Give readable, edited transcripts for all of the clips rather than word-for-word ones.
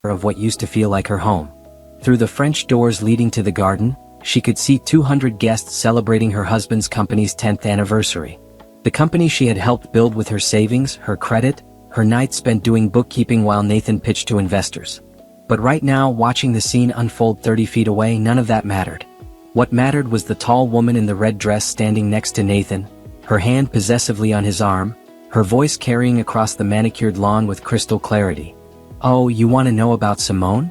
of what used to feel like her home. Through the French doors leading to the garden, she could see 200 guests celebrating her husband's company's 10th anniversary. The company she had helped build with her savings, her credit, her nights spent doing bookkeeping while Nathan pitched to investors. But right now, watching the scene unfold 30 feet away, none of that mattered. What mattered was the tall woman in the red dress standing next to Nathan, her hand possessively on his arm, her voice carrying across the manicured lawn with crystal clarity. "Oh, you want to know about Simone?"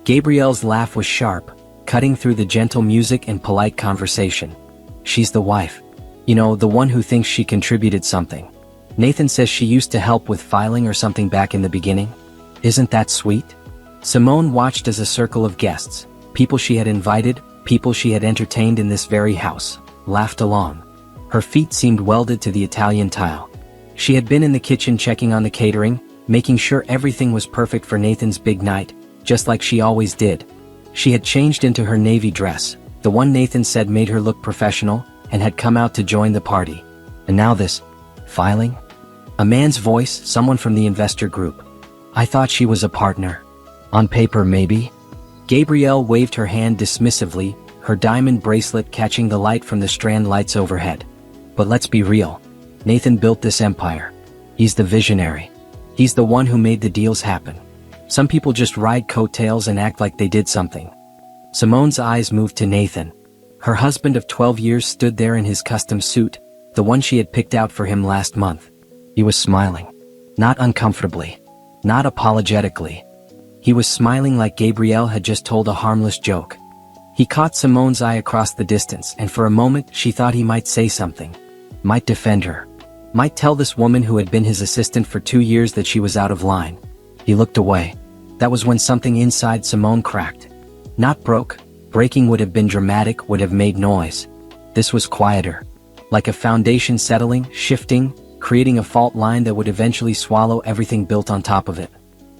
Gabrielle's laugh was sharp, cutting through the gentle music and polite conversation. "She's the wife. You know, the one who thinks she contributed something. Nathan says she used to help with filing or something back in the beginning. Isn't that sweet?" Simone watched as a circle of guests, people she had invited, people she had entertained in this very house, laughed along. Her feet seemed welded to the Italian tile. She had been in the kitchen checking on the catering, making sure everything was perfect for Nathan's big night, just like she always did. She had changed into her navy dress, the one Nathan said made her look professional, and had come out to join the party. And now this, filing? A man's voice, someone from the investor group. "I thought she was a partner. On paper, maybe?" Gabrielle waved her hand dismissively, her diamond bracelet catching the light from the strand lights overhead. "But let's be real. Nathan built this empire. He's the visionary. He's the one who made the deals happen. Some people just ride coattails and act like they did something." Simone's eyes moved to Nathan. Her husband of 12 years stood there in his custom suit, the one she had picked out for him last month. He was smiling. Not uncomfortably. Not apologetically. He was smiling like Gabrielle had just told a harmless joke. He caught Simone's eye across the distance, and for a moment she thought he might say something. Might defend her. Might tell this woman who had been his assistant for 2 years that she was out of line. He looked away. That was when something inside Simone cracked. Not broke. Breaking would have been dramatic, would have made noise. This was quieter. Like a foundation settling, shifting, creating a fault line that would eventually swallow everything built on top of it.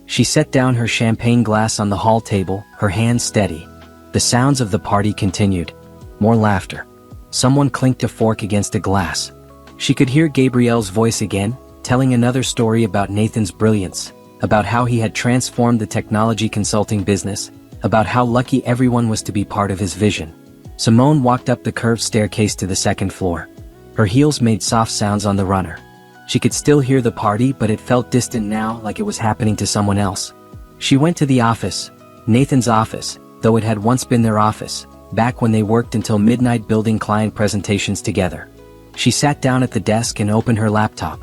She set down her champagne glass on the hall table, her hand steady. The sounds of the party continued. More laughter. Someone clinked a fork against a glass. She could hear Gabrielle's voice again, telling another story about Nathan's brilliance, about how he had transformed the technology consulting business, about how lucky everyone was to be part of his vision. Simone walked up the curved staircase to the second floor. Her heels made soft sounds on the runner. She could still hear the party, but it felt distant now, like it was happening to someone else. She went to the office, Nathan's office, though it had once been their office, back when they worked until midnight building client presentations together. She sat down at the desk and opened her laptop.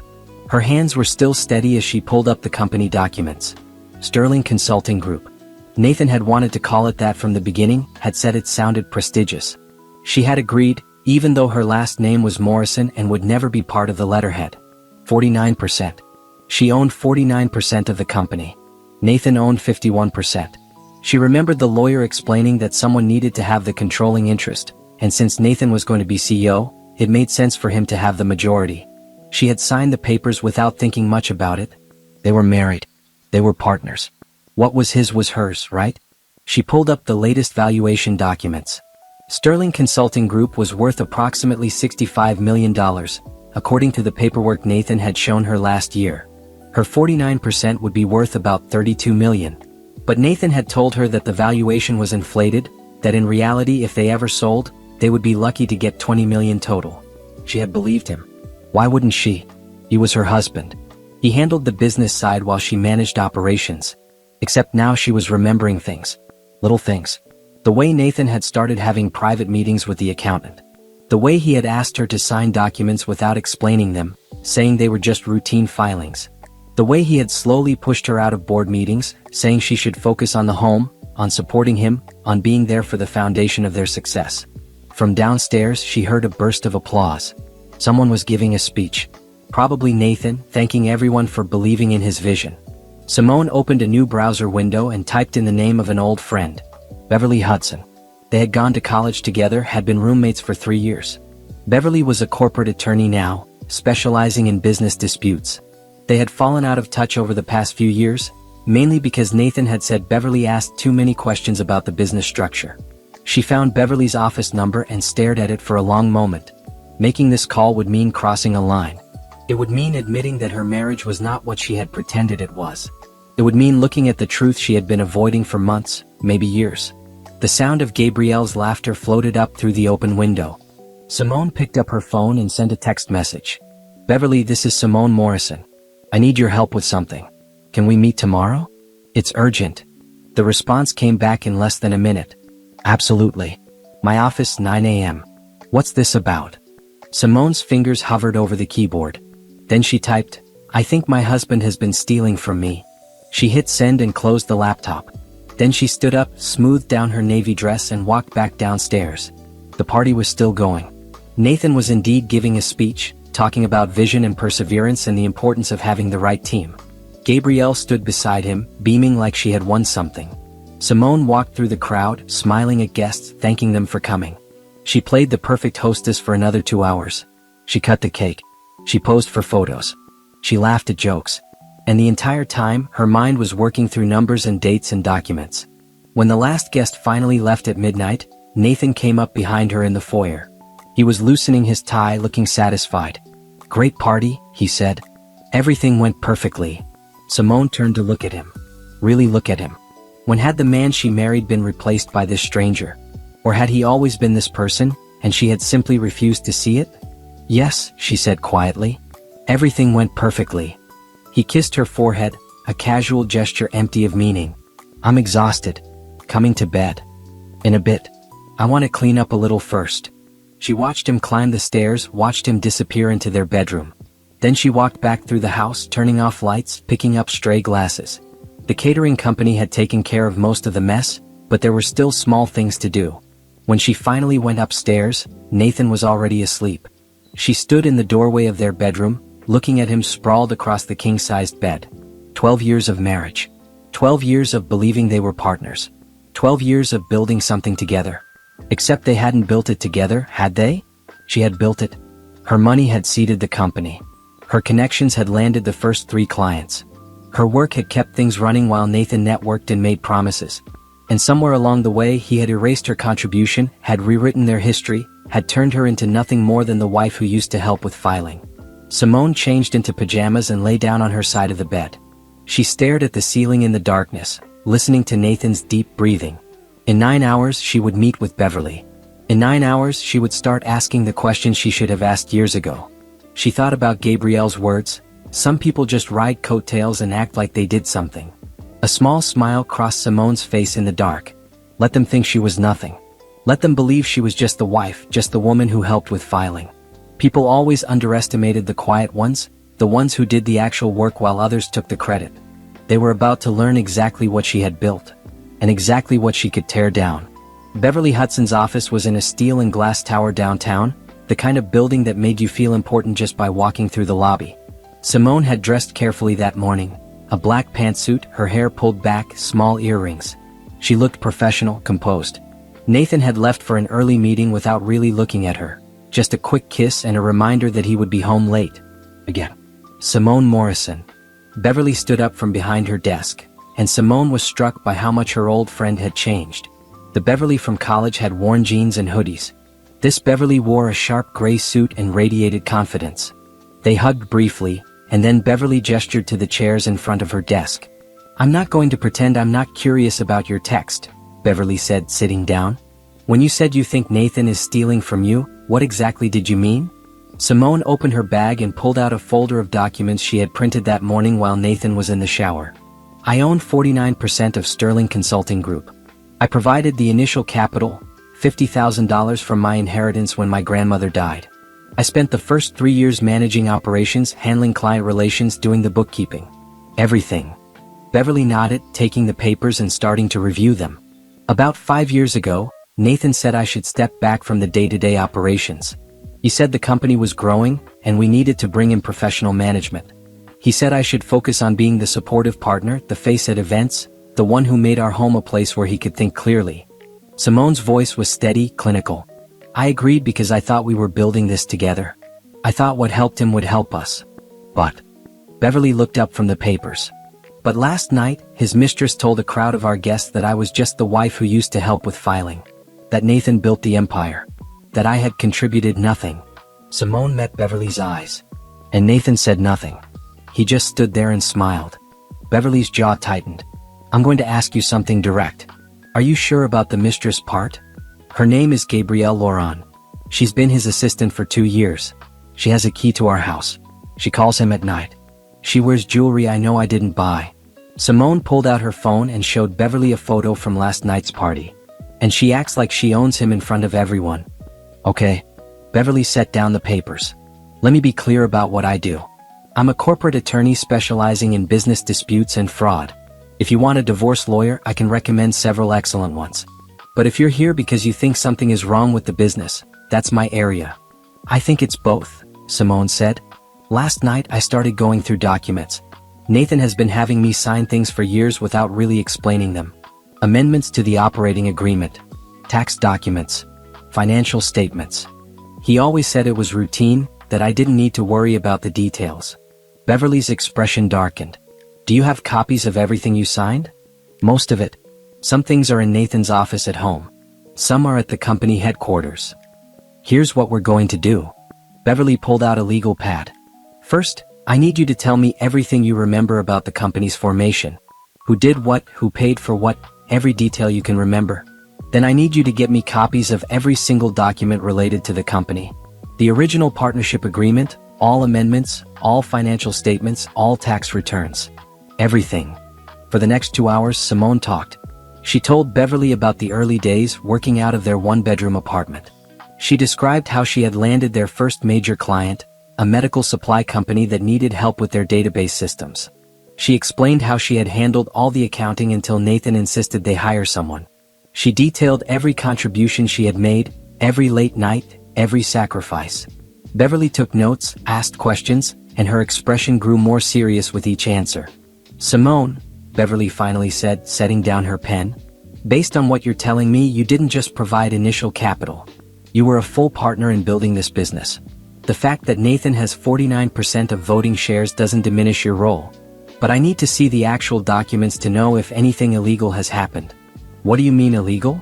Her hands were still steady as she pulled up the company documents. Sterling Consulting Group. Nathan had wanted to call it that from the beginning, had said it sounded prestigious. She had agreed, even though her last name was Morrison and would never be part of the letterhead. 49%. She owned 49% of the company. Nathan owned 51%. She remembered the lawyer explaining that someone needed to have the controlling interest, and since Nathan was going to be CEO, it made sense for him to have the majority. She had signed the papers without thinking much about it. They were married. They were partners. What was his was hers, right? She pulled up the latest valuation documents. Sterling Consulting Group was worth approximately $65 million, according to the paperwork Nathan had shown her last year. Her 49% would be worth about $32 million. But Nathan had told her that the valuation was inflated, that in reality if they ever sold, they would be lucky to get $20 million total. She had believed him. Why wouldn't she? He was her husband. He handled the business side while she managed operations. Except now she was remembering things. Little things. The way Nathan had started having private meetings with the accountant. The way he had asked her to sign documents without explaining them, saying they were just routine filings. The way he had slowly pushed her out of board meetings, saying she should focus on the home, on supporting him, on being there for the foundation of their success. From downstairs she heard a burst of applause. Someone was giving a speech. Probably Nathan, thanking everyone for believing in his vision. Simone opened a new browser window and typed in the name of an old friend. Beverly Hudson. They had gone to college together, had been roommates for 3 years. Beverly was a corporate attorney now, specializing in business disputes. They had fallen out of touch over the past few years, mainly because Nathan had said Beverly asked too many questions about the business structure. She found Beverly's office number and stared at it for a long moment. Making this call would mean crossing a line. It would mean admitting that her marriage was not what she had pretended it was. It would mean looking at the truth she had been avoiding for months, maybe years. The sound of Gabrielle's laughter floated up through the open window. Simone picked up her phone and sent a text message. "Beverly, this is Simone Morrison. I need your help with something. Can we meet tomorrow? It's urgent." The response came back in less than a minute. "Absolutely. My office, 9 a.m. What's this about?" Simone's fingers hovered over the keyboard. Then she typed, "I think my husband has been stealing from me." She hit send and closed the laptop. Then she stood up, smoothed down her navy dress and walked back downstairs. The party was still going. Nathan was indeed giving a speech, talking about vision and perseverance and the importance of having the right team. Gabrielle stood beside him, beaming like she had won something. Simone walked through the crowd, smiling at guests, thanking them for coming. She played the perfect hostess for another 2 hours. She cut the cake. She posed for photos. She laughed at jokes. And the entire time, her mind was working through numbers and dates and documents. When the last guest finally left at midnight, Nathan came up behind her in the foyer. He was loosening his tie, looking satisfied. "Great party," he said. "Everything went perfectly." Simone turned to look at him. Really look at him. When had the man she married been replaced by this stranger? Or had he always been this person, and she had simply refused to see it? "Yes," she said quietly. "Everything went perfectly." He kissed her forehead, a casual gesture empty of meaning. "I'm exhausted. Coming to bed. In a bit. I want to clean up a little first." She watched him climb the stairs, watched him disappear into their bedroom. Then she walked back through the house, turning off lights, picking up stray glasses. The catering company had taken care of most of the mess, but there were still small things to do. When she finally went upstairs, Nathan was already asleep. She stood in the doorway of their bedroom, looking at him sprawled across the king-sized bed. 12 years of marriage. 12 years of believing they were partners. 12 years of building something together. Except they hadn't built it together, had they? She had built it. Her money had seeded the company. Her connections had landed the first 3 clients. Her work had kept things running while Nathan networked and made promises. And somewhere along the way he had erased her contribution, had rewritten their history, had turned her into nothing more than the wife who used to help with filing. Simone changed into pajamas and lay down on her side of the bed. She stared at the ceiling in the darkness, listening to Nathan's deep breathing. In 9 hours she would meet with Beverly. In 9 hours she would start asking the questions she should have asked years ago. She thought about Gabrielle's words. Some people just ride coattails and act like they did something. A small smile crossed Simone's face in the dark. Let them think she was nothing. Let them believe she was just the wife, just the woman who helped with filing. People always underestimated the quiet ones, the ones who did the actual work while others took the credit. They were about to learn exactly what she had built. And exactly what she could tear down. Beverly Hudson's office was in a steel and glass tower downtown, the kind of building that made you feel important just by walking through the lobby. Simone had dressed carefully that morning. A black pantsuit, her hair pulled back, small earrings. She looked professional, composed. Nathan had left for an early meeting without really looking at her. Just a quick kiss and a reminder that he would be home late. Again. Simone Morrison. Beverly stood up from behind her desk, and Simone was struck by how much her old friend had changed. The Beverly from college had worn jeans and hoodies. This Beverly wore a sharp gray suit and radiated confidence. They hugged briefly, and then Beverly gestured to the chairs in front of her desk. "I'm not going to pretend I'm not curious about your text," Beverly said, sitting down. "When you said you think Nathan is stealing from you, what exactly did you mean?" Simone opened her bag and pulled out a folder of documents she had printed that morning while Nathan was in the shower. "I own 49% of Sterling Consulting Group. I provided the initial capital, $50,000 from my inheritance when my grandmother died. I spent the first 3 years managing operations, handling client relations, doing the bookkeeping. Everything." Beverly nodded, taking the papers and starting to review them. "About 5 years ago, Nathan said I should step back from the day-to-day operations. He said the company was growing, and we needed to bring in professional management. He said I should focus on being the supportive partner, the face at events, the one who made our home a place where he could think clearly." Simone's voice was steady, clinical. "I agreed because I thought we were building this together. I thought what helped him would help us. But..." Beverly looked up from the papers. "But last night, his mistress told a crowd of our guests that I was just the wife who used to help with filing. That Nathan built the empire. That I had contributed nothing." Simone met Beverly's eyes. And Nathan said nothing. He just stood there and smiled. Beverly's jaw tightened. I'm going to ask you something direct. Are you sure about the mistress part? Her name is Gabrielle Laurent. She's been his assistant for 2 years. She has a key to our house. She calls him at night. She wears jewelry I know I didn't buy. Simone pulled out her phone and showed Beverly a photo from last night's party. And she acts like she owns him in front of everyone. Okay. Beverly set down the papers. Let me be clear about what I do. I'm a corporate attorney specializing in business disputes and fraud. If you want a divorce lawyer, I can recommend several excellent ones. But if you're here because you think something is wrong with the business, that's my area. I think it's both, Simone said. Last night I started going through documents. Nathan has been having me sign things for years without really explaining them. Amendments to the operating agreement, tax documents, financial statements. He always said it was routine, that I didn't need to worry about the details. Beverly's expression darkened. Do you have copies of everything you signed? Most of it. Some things are in Nathan's office at home. Some are at the company headquarters. Here's what we're going to do. Beverly pulled out a legal pad. First, I need you to tell me everything you remember about the company's formation. Who did what, who paid for what, every detail you can remember. Then I need you to get me copies of every single document related to the company. The original partnership agreement, all amendments, all financial statements, all tax returns. Everything. For the next 2 hours, Simone talked. She told Beverly about the early days working out of their one-bedroom apartment. She described how she had landed their first major client, a medical supply company that needed help with their database systems. She explained how she had handled all the accounting until Nathan insisted they hire someone. She detailed every contribution she had made, every late night, every sacrifice. Beverly took notes, asked questions, and her expression grew more serious with each answer. Simone, Beverly finally said, setting down her pen, based on what you're telling me, you didn't just provide initial capital. You were a full partner in building this business. The fact that Nathan has 49% of voting shares doesn't diminish your role. But I need to see the actual documents to know if anything illegal has happened. What do you mean illegal?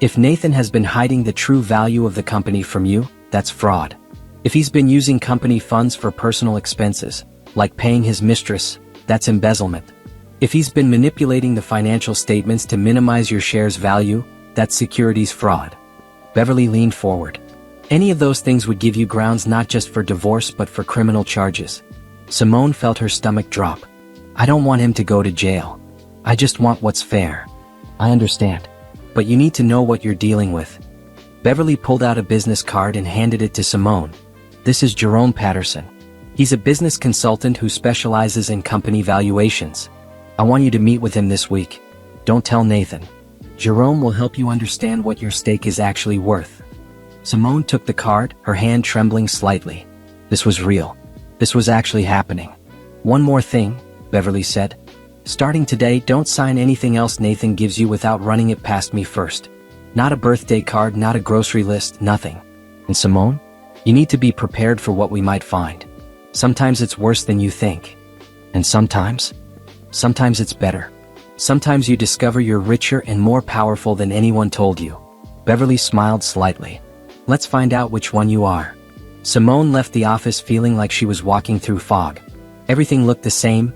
If Nathan has been hiding the true value of the company from you, that's fraud. If he's been using company funds for personal expenses, like paying his mistress, that's embezzlement. If he's been manipulating the financial statements to minimize your share's value, that's securities fraud. Beverly leaned forward. Any of those things would give you grounds not just for divorce but for criminal charges. Simone felt her stomach drop. I don't want him to go to jail. I just want what's fair. I understand. But you need to know what you're dealing with. Beverly pulled out a business card and handed it to Simone. This is Jerome Patterson. He's a business consultant who specializes in company valuations. I want you to meet with him this week. Don't tell Nathan. Jerome will help you understand what your stake is actually worth. Simone took the card, her hand trembling slightly. This was real. This was actually happening. One more thing, Beverly said. Starting today, don't sign anything else Nathan gives you without running it past me first. Not a birthday card, not a grocery list, nothing. And Simone, you need to be prepared for what we might find. Sometimes it's worse than you think. And sometimes it's better. Sometimes you discover you're richer and more powerful than anyone told you. Beverly smiled slightly. Let's find out which one you are. Simone left the office feeling like she was walking through fog. Everything looked the same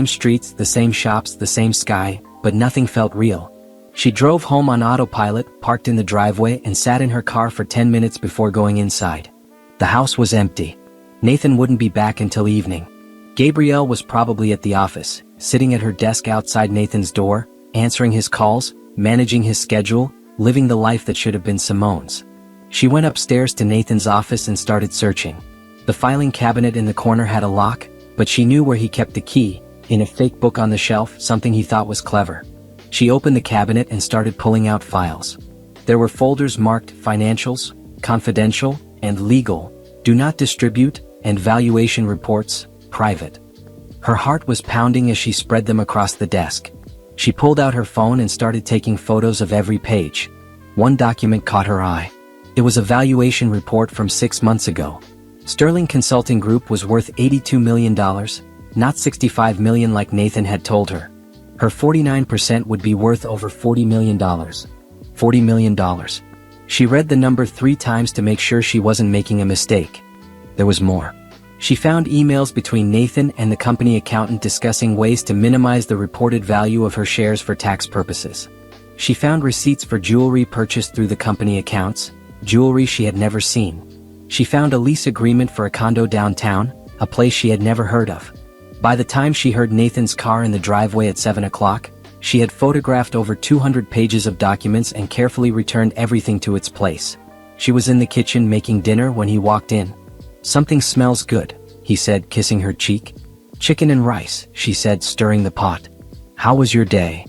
streets, the same shops, the same sky, but nothing felt real. She drove home on autopilot, parked in the driveway, and sat in her car for 10 minutes before going inside. The house was empty. Nathan wouldn't be back until evening. Gabrielle was probably at the office, sitting at her desk outside Nathan's door, answering his calls, managing his schedule, living the life that should have been Simone's. She went upstairs to Nathan's office and started searching. The filing cabinet in the corner had a lock, but she knew where he kept the key, in a fake book on the shelf, something he thought was clever. She opened the cabinet and started pulling out files. There were folders marked Financials, Confidential, and Legal, Do Not Distribute, and Valuation Reports, Private. Her heart was pounding as she spread them across the desk. She pulled out her phone and started taking photos of every page. One document caught her eye. It was a valuation report from 6 months ago. Sterling Consulting Group was worth $82 million, not $65 million like Nathan had told her. Her 49% would be worth over $40 million. $40 million. She read the number 3 times to make sure she wasn't making a mistake. There was more. She found emails between Nathan and the company accountant discussing ways to minimize the reported value of her shares for tax purposes. She found receipts for jewelry purchased through the company accounts, jewelry she had never seen. She found a lease agreement for a condo downtown, a place she had never heard of. By the time she heard Nathan's car in the driveway at 7 o'clock, she had photographed over 200 pages of documents and carefully returned everything to its place. She was in the kitchen making dinner when he walked in. "Something smells good," he said, kissing her cheek. "Chicken and rice," she said, stirring the pot. "How was your day?"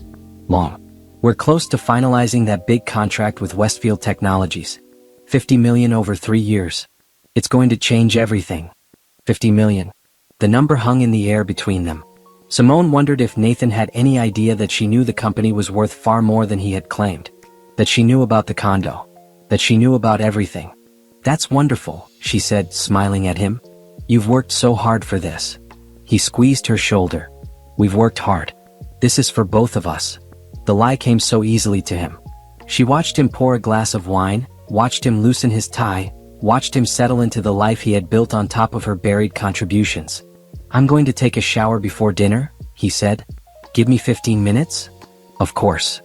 "Long. We're close to finalizing that big contract with Westfield Technologies. 50 million over 3 years. It's going to change everything." 50 million. The number hung in the air between them. Simone wondered if Nathan had any idea that she knew the company was worth far more than he had claimed. That she knew about the condo. That she knew about everything. "That's wonderful," she said, smiling at him. "You've worked so hard for this." He squeezed her shoulder. "We've worked hard. This is for both of us." The lie came so easily to him. She watched him pour a glass of wine, watched him loosen his tie, watched him settle into the life he had built on top of her buried contributions. "I'm going to take a shower before dinner," he said. "Give me 15 minutes?" "Of course."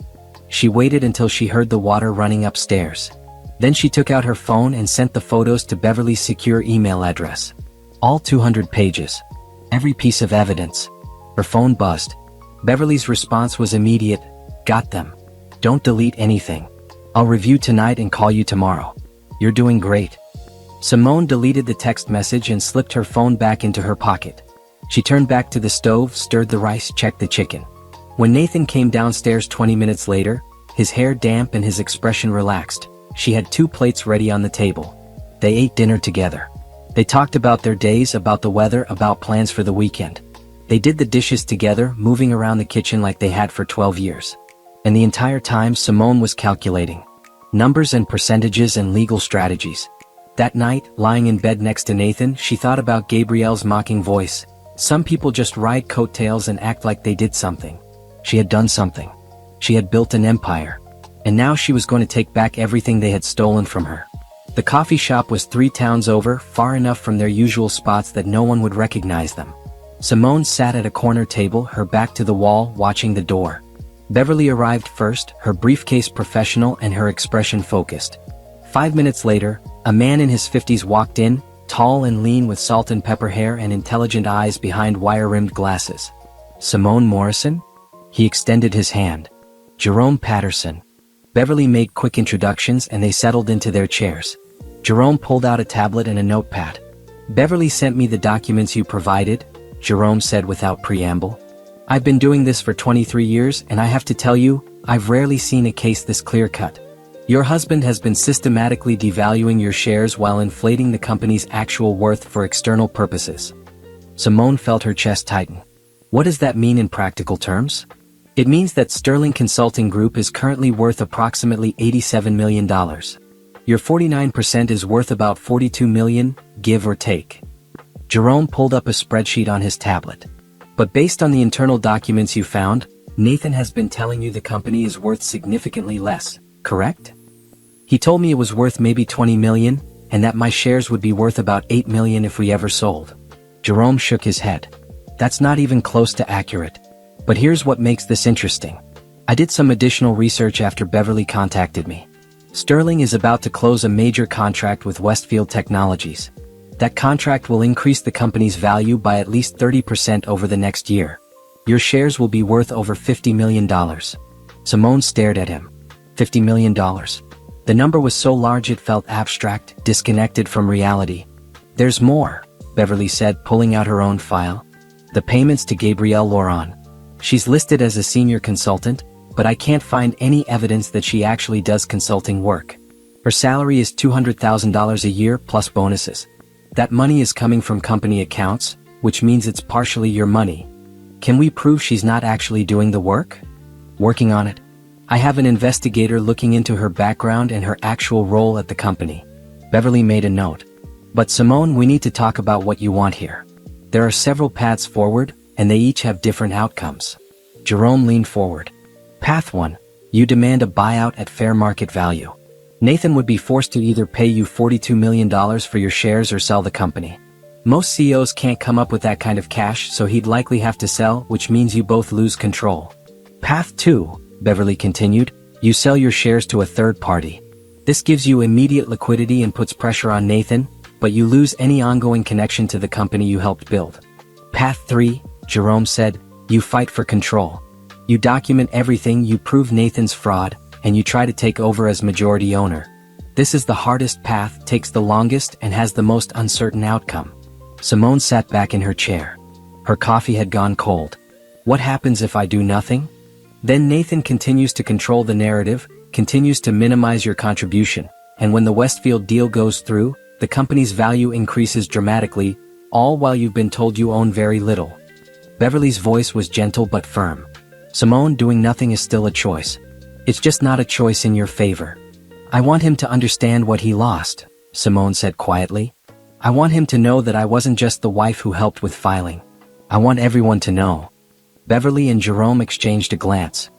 She waited until she heard the water running upstairs. Then she took out her phone and sent the photos to Beverly's secure email address. All 200 pages. Every piece of evidence. Her phone buzzed. Beverly's response was immediate. "Got them. Don't delete anything. I'll review tonight and call you tomorrow. You're doing great." Simone deleted the text message and slipped her phone back into her pocket. She turned back to the stove, stirred the rice, checked the chicken. When Nathan came downstairs 20 minutes later, his hair damp and his expression relaxed, she had 2 plates ready on the table. They ate dinner together. They talked about their days, about the weather, about plans for the weekend. They did the dishes together, moving around the kitchen like they had for 12 years. And the entire time Simone was calculating numbers and percentages and legal strategies. That night, lying in bed next to Nathan, she thought about Gabrielle's mocking voice. Some people just ride coattails and act like they did something. She had done something. She had built an empire. And now she was going to take back everything they had stolen from her. The coffee shop was 3 towns over, far enough from their usual spots that no one would recognize them. Simone sat at a corner table, her back to the wall, watching the door. Beverly arrived first, her briefcase professional and her expression focused. 5 minutes later, a man in his 50s walked in, tall and lean with salt and pepper hair and intelligent eyes behind wire-rimmed glasses. "Simone Morrison?" He extended his hand. "Jerome Patterson." Beverly made quick introductions and they settled into their chairs. Jerome pulled out a tablet and a notepad. "Beverly sent me the documents you provided," Jerome said without preamble. "I've been doing this for 23 years and I have to tell you, I've rarely seen a case this clear-cut. Your husband has been systematically devaluing your shares while inflating the company's actual worth for external purposes." Simone felt her chest tighten. "What does that mean in practical terms?" "It means that Sterling Consulting Group is currently worth approximately $87 million. Your 49% is worth about $42 million, give or take." Jerome pulled up a spreadsheet on his tablet. "But based on the internal documents you found, Nathan has been telling you the company is worth significantly less, correct?" "He told me it was worth maybe 20 million, and that my shares would be worth about 8 million if we ever sold." Jerome shook his head. "That's not even close to accurate. But here's what makes this interesting. I did some additional research after Beverly contacted me. Sterling is about to close a major contract with Westfield Technologies. That contract will increase the company's value by at least 30% over the next year. Your shares will be worth over $50 million. Simone stared at him. $50 million. The number was so large it felt abstract, disconnected from reality. "There's more," Beverly said, pulling out her own file. "The payments to Gabrielle Laurent. She's listed as a senior consultant, but I can't find any evidence that she actually does consulting work. Her salary is $200,000 a year plus bonuses. That money is coming from company accounts, which means it's partially your money. Can we prove she's not actually doing the work?" "Working on it. I have an investigator looking into her background and her actual role at the company." Beverly made a note. "But Simone, we need to talk about what you want here. There are several paths forward, and they each have different outcomes." Jerome leaned forward. "Path 1. You demand a buyout at fair market value. Nathan would be forced to either pay you $42 million for your shares or sell the company. Most CEOs can't come up with that kind of cash, so he'd likely have to sell, which means you both lose control. Path 2, Beverly continued, you sell your shares to a third party. This gives you immediate liquidity and puts pressure on Nathan, but you lose any ongoing connection to the company you helped build. Path 3, Jerome said, you fight for control. You document everything, you prove Nathan's fraud, and you try to take over as majority owner. This is the hardest path, takes the longest, and has the most uncertain outcome. Simone sat back in her chair. Her coffee had gone cold. What happens if I do nothing? Then Nathan continues to control the narrative, continues to minimize your contribution, and when the Westfield deal goes through, the company's value increases dramatically, all while you've been told you own very little. Beverly's voice was gentle but firm. Simone, doing nothing is still a choice. It's just not a choice in your favor. I want him to understand what he lost, Simone said quietly. I want him to know that I wasn't just the wife who helped with filing. I want everyone to know. Beverly and Jerome exchanged a glance.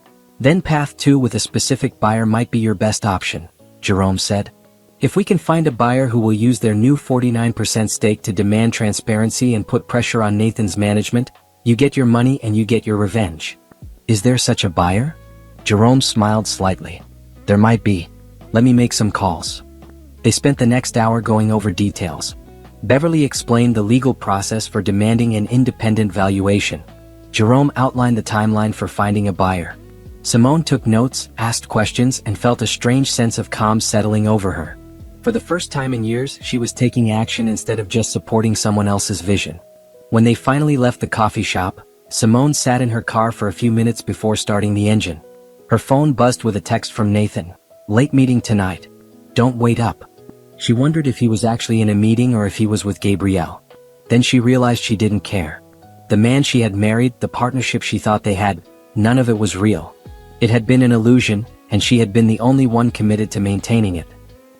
Then path 2 with a specific buyer might be your best option, Jerome said. If we can find a buyer who will use their new 49% stake to demand transparency and put pressure on Nathan's management, you get your money and you get your revenge. Is there such a buyer? Jerome smiled slightly. There might be. Let me make some calls. They spent the next hour going over details. Beverly explained the legal process for demanding an independent valuation. Jerome outlined the timeline for finding a buyer. Simone took notes, asked questions, and felt a strange sense of calm settling over her. For the first time in years, she was taking action instead of just supporting someone else's vision. When they finally left the coffee shop, Simone sat in her car for a few minutes before starting the engine. Her phone buzzed with a text from Nathan. Late meeting tonight. Don't wait up. She wondered if he was actually in a meeting or if he was with Gabrielle. Then she realized she didn't care. The man she had married, the partnership she thought they had, none of it was real. It had been an illusion, and she had been the only one committed to maintaining it.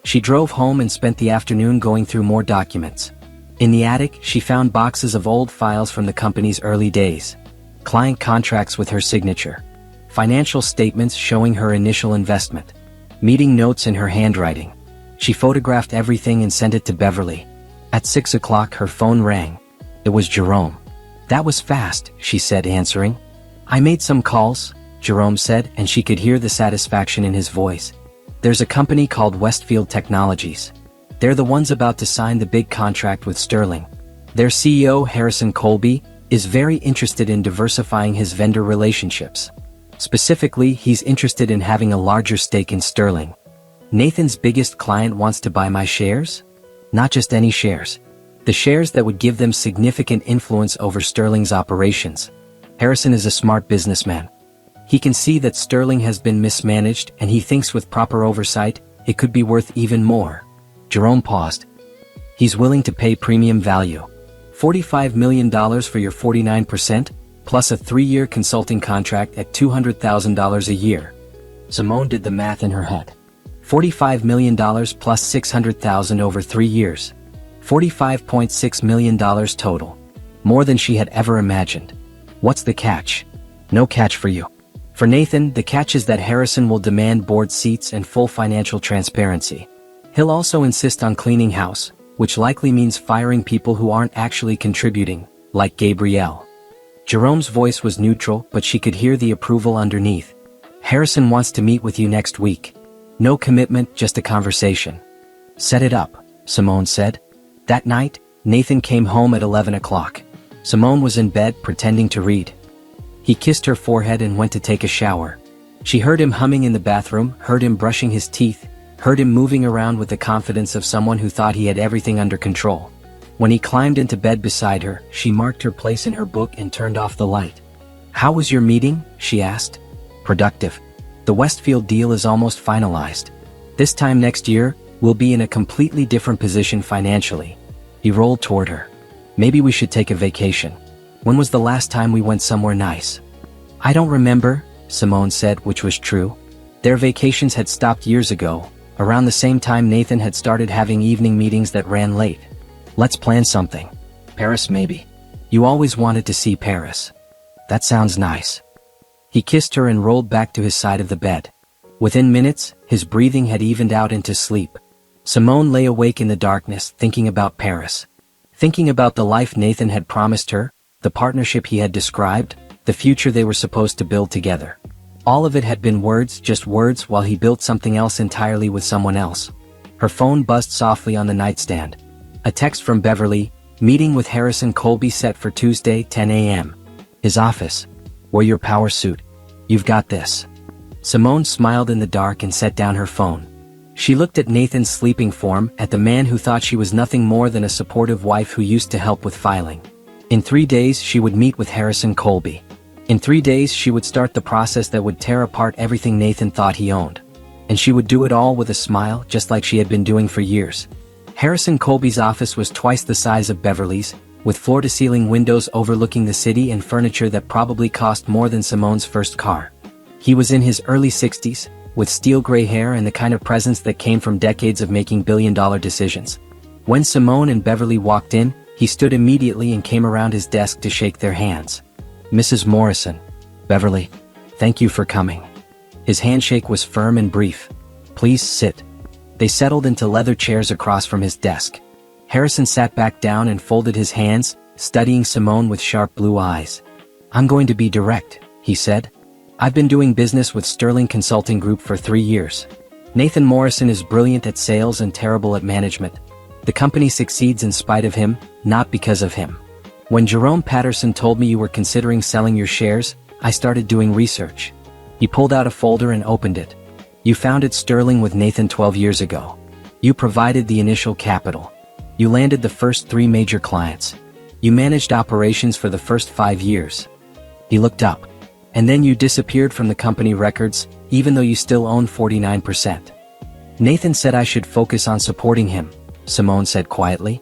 She drove home and spent the afternoon going through more documents. In the attic, she found boxes of old files from the company's early days. Client contracts with her signature. Financial statements showing her initial investment. Meeting notes in her handwriting. She photographed everything and sent it to Beverly. At 6 o'clock her phone rang. It was Jerome. That was fast, she said, answering. I made some calls, Jerome said, and she could hear the satisfaction in his voice. There's a company called Westfield Technologies. They're the ones about to sign the big contract with Sterling. Their CEO, Harrison Colby, is very interested in diversifying his vendor relationships. Specifically, he's interested in having a larger stake in Sterling. Nathan's biggest client wants to buy my shares? Not just any shares. The shares that would give them significant influence over Sterling's operations. Harrison is a smart businessman. He can see that Sterling has been mismanaged, and he thinks with proper oversight, it could be worth even more. Jerome paused. He's willing to pay premium value. $45 million for your 49%, plus a 3-year consulting contract at $200,000 a year. Simone did the math in her head. $45 million plus $600,000 over 3 years. $45.6 million total. More than she had ever imagined. What's the catch? No catch for you. For Nathan, the catch is that Harrison will demand board seats and full financial transparency. He'll also insist on cleaning house, which likely means firing people who aren't actually contributing, like Gabrielle. Jerome's voice was neutral, but she could hear the approval underneath. Harrison wants to meet with you next week. No commitment, just a conversation. Set it up, Simone said. That night, Nathan came home at 11 o'clock. Simone was in bed pretending to read. He kissed her forehead and went to take a shower. She heard him humming in the bathroom, heard him brushing his teeth, heard him moving around with the confidence of someone who thought he had everything under control. When he climbed into bed beside her, she marked her place in her book and turned off the light. How was your meeting? She asked. Productive. The Westfield deal is almost finalized. This time next year, we'll be in a completely different position financially. He rolled toward her. Maybe we should take a vacation. When was the last time we went somewhere nice? I don't remember, Simone said, which was true. Their vacations had stopped years ago, around the same time Nathan had started having evening meetings that ran late. Let's plan something. Paris maybe. You always wanted to see Paris. That sounds nice. He kissed her and rolled back to his side of the bed. Within minutes, his breathing had evened out into sleep. Simone lay awake in the darkness, thinking about Paris. Thinking about the life Nathan had promised her, the partnership he had described, the future they were supposed to build together. All of it had been words, just words, while he built something else entirely with someone else. Her phone buzzed softly on the nightstand. A text from Beverly, meeting with Harrison Colby set for Tuesday, 10 a.m. His office. Wear your power suit. You've got this. Simone smiled in the dark and set down her phone. She looked at Nathan's sleeping form, at the man who thought she was nothing more than a supportive wife who used to help with filing. In 3 days she would meet with Harrison Colby. In 3 days she would start the process that would tear apart everything Nathan thought he owned. And she would do it all with a smile, just like she had been doing for years. Harrison Colby's office was twice the size of Beverly's, with floor-to-ceiling windows overlooking the city and furniture that probably cost more than Simone's first car. He was in his early 60s, with steel gray hair and the kind of presence that came from decades of making billion-dollar decisions. When Simone and Beverly walked in, he stood immediately and came around his desk to shake their hands. Mrs. Morrison. Beverly. Thank you for coming. His handshake was firm and brief. Please sit. They settled into leather chairs across from his desk. Harrison sat back down and folded his hands, studying Simone with sharp blue eyes. I'm going to be direct, he said. I've been doing business with Sterling Consulting Group for 3 years. Nathan Morrison is brilliant at sales and terrible at management. The company succeeds in spite of him, not because of him. When Jerome Patterson told me you were considering selling your shares, I started doing research. He pulled out a folder and opened it. You founded Sterling with Nathan 12 years ago. You provided the initial capital. You landed the first 3 major clients. You managed operations for the first 5 years. He looked up. And then you disappeared from the company records, even though you still own 49%. Nathan said I should focus on supporting him, Simone said quietly.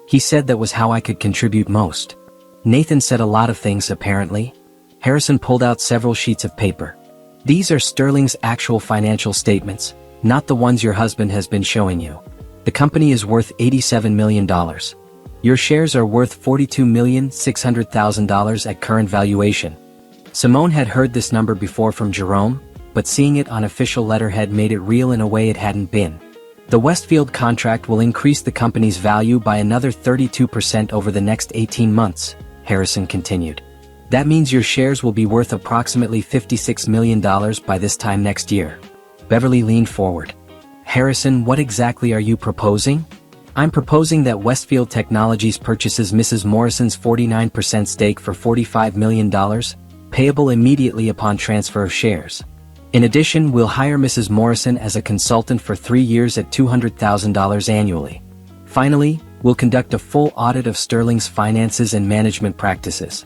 He said that was how I could contribute most. Nathan said a lot of things apparently. Harrison pulled out several sheets of paper. These are Sterling's actual financial statements, not the ones your husband has been showing you. The company is worth $87 million. Your shares are worth $42,600,000 at current valuation. Simone had heard this number before from Jerome, but seeing it on official letterhead made it real in a way it hadn't been. The Westfield contract will increase the company's value by another 32% over the next 18 months, Harrison continued. That means your shares will be worth approximately $56 million by this time next year. Beverly leaned forward. Harrison, what exactly are you proposing? I'm proposing that Westfield Technologies purchases Mrs. Morrison's 49% stake for $45 million, payable immediately upon transfer of shares. In addition, we'll hire Mrs. Morrison as a consultant for 3 years at $200,000 annually. Finally, we'll conduct a full audit of Sterling's finances and management practices.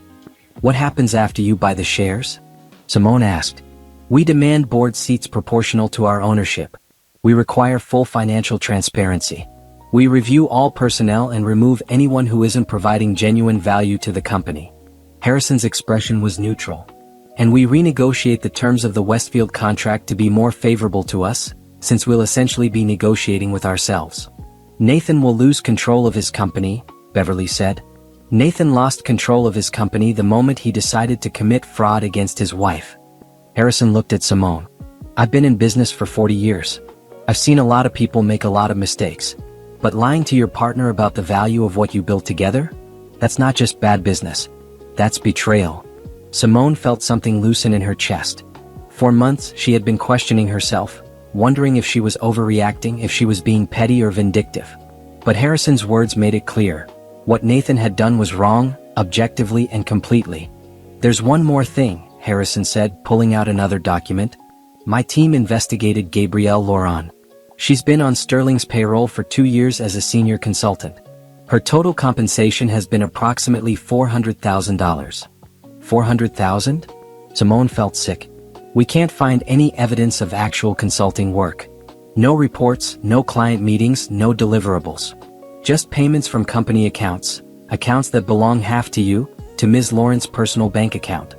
What happens after you buy the shares? Simone asked. We demand board seats proportional to our ownership. We require full financial transparency. We review all personnel and remove anyone who isn't providing genuine value to the company. Harrison's expression was neutral. And we renegotiate the terms of the Westfield contract to be more favorable to us, since we'll essentially be negotiating with ourselves. Nathan will lose control of his company, Beverly said. Nathan lost control of his company the moment he decided to commit fraud against his wife. Harrison looked at Simone. I've been in business for 40 years. I've seen a lot of people make a lot of mistakes. But lying to your partner about the value of what you built together? That's not just bad business. That's betrayal. Simone felt something loosen in her chest. For months, she had been questioning herself, wondering if she was overreacting, if she was being petty or vindictive. But Harrison's words made it clear. What Nathan had done was wrong, objectively and completely. There's one more thing, Harrison said, pulling out another document. My team investigated Gabrielle Laurent. She's been on Sterling's payroll for 2 years as a senior consultant. Her total compensation has been approximately $400,000. $400,000? Simone felt sick. We can't find any evidence of actual consulting work. No reports, no client meetings, no deliverables. Just payments from company accounts, accounts that belong half to you, to Ms. Lawrence's personal bank account.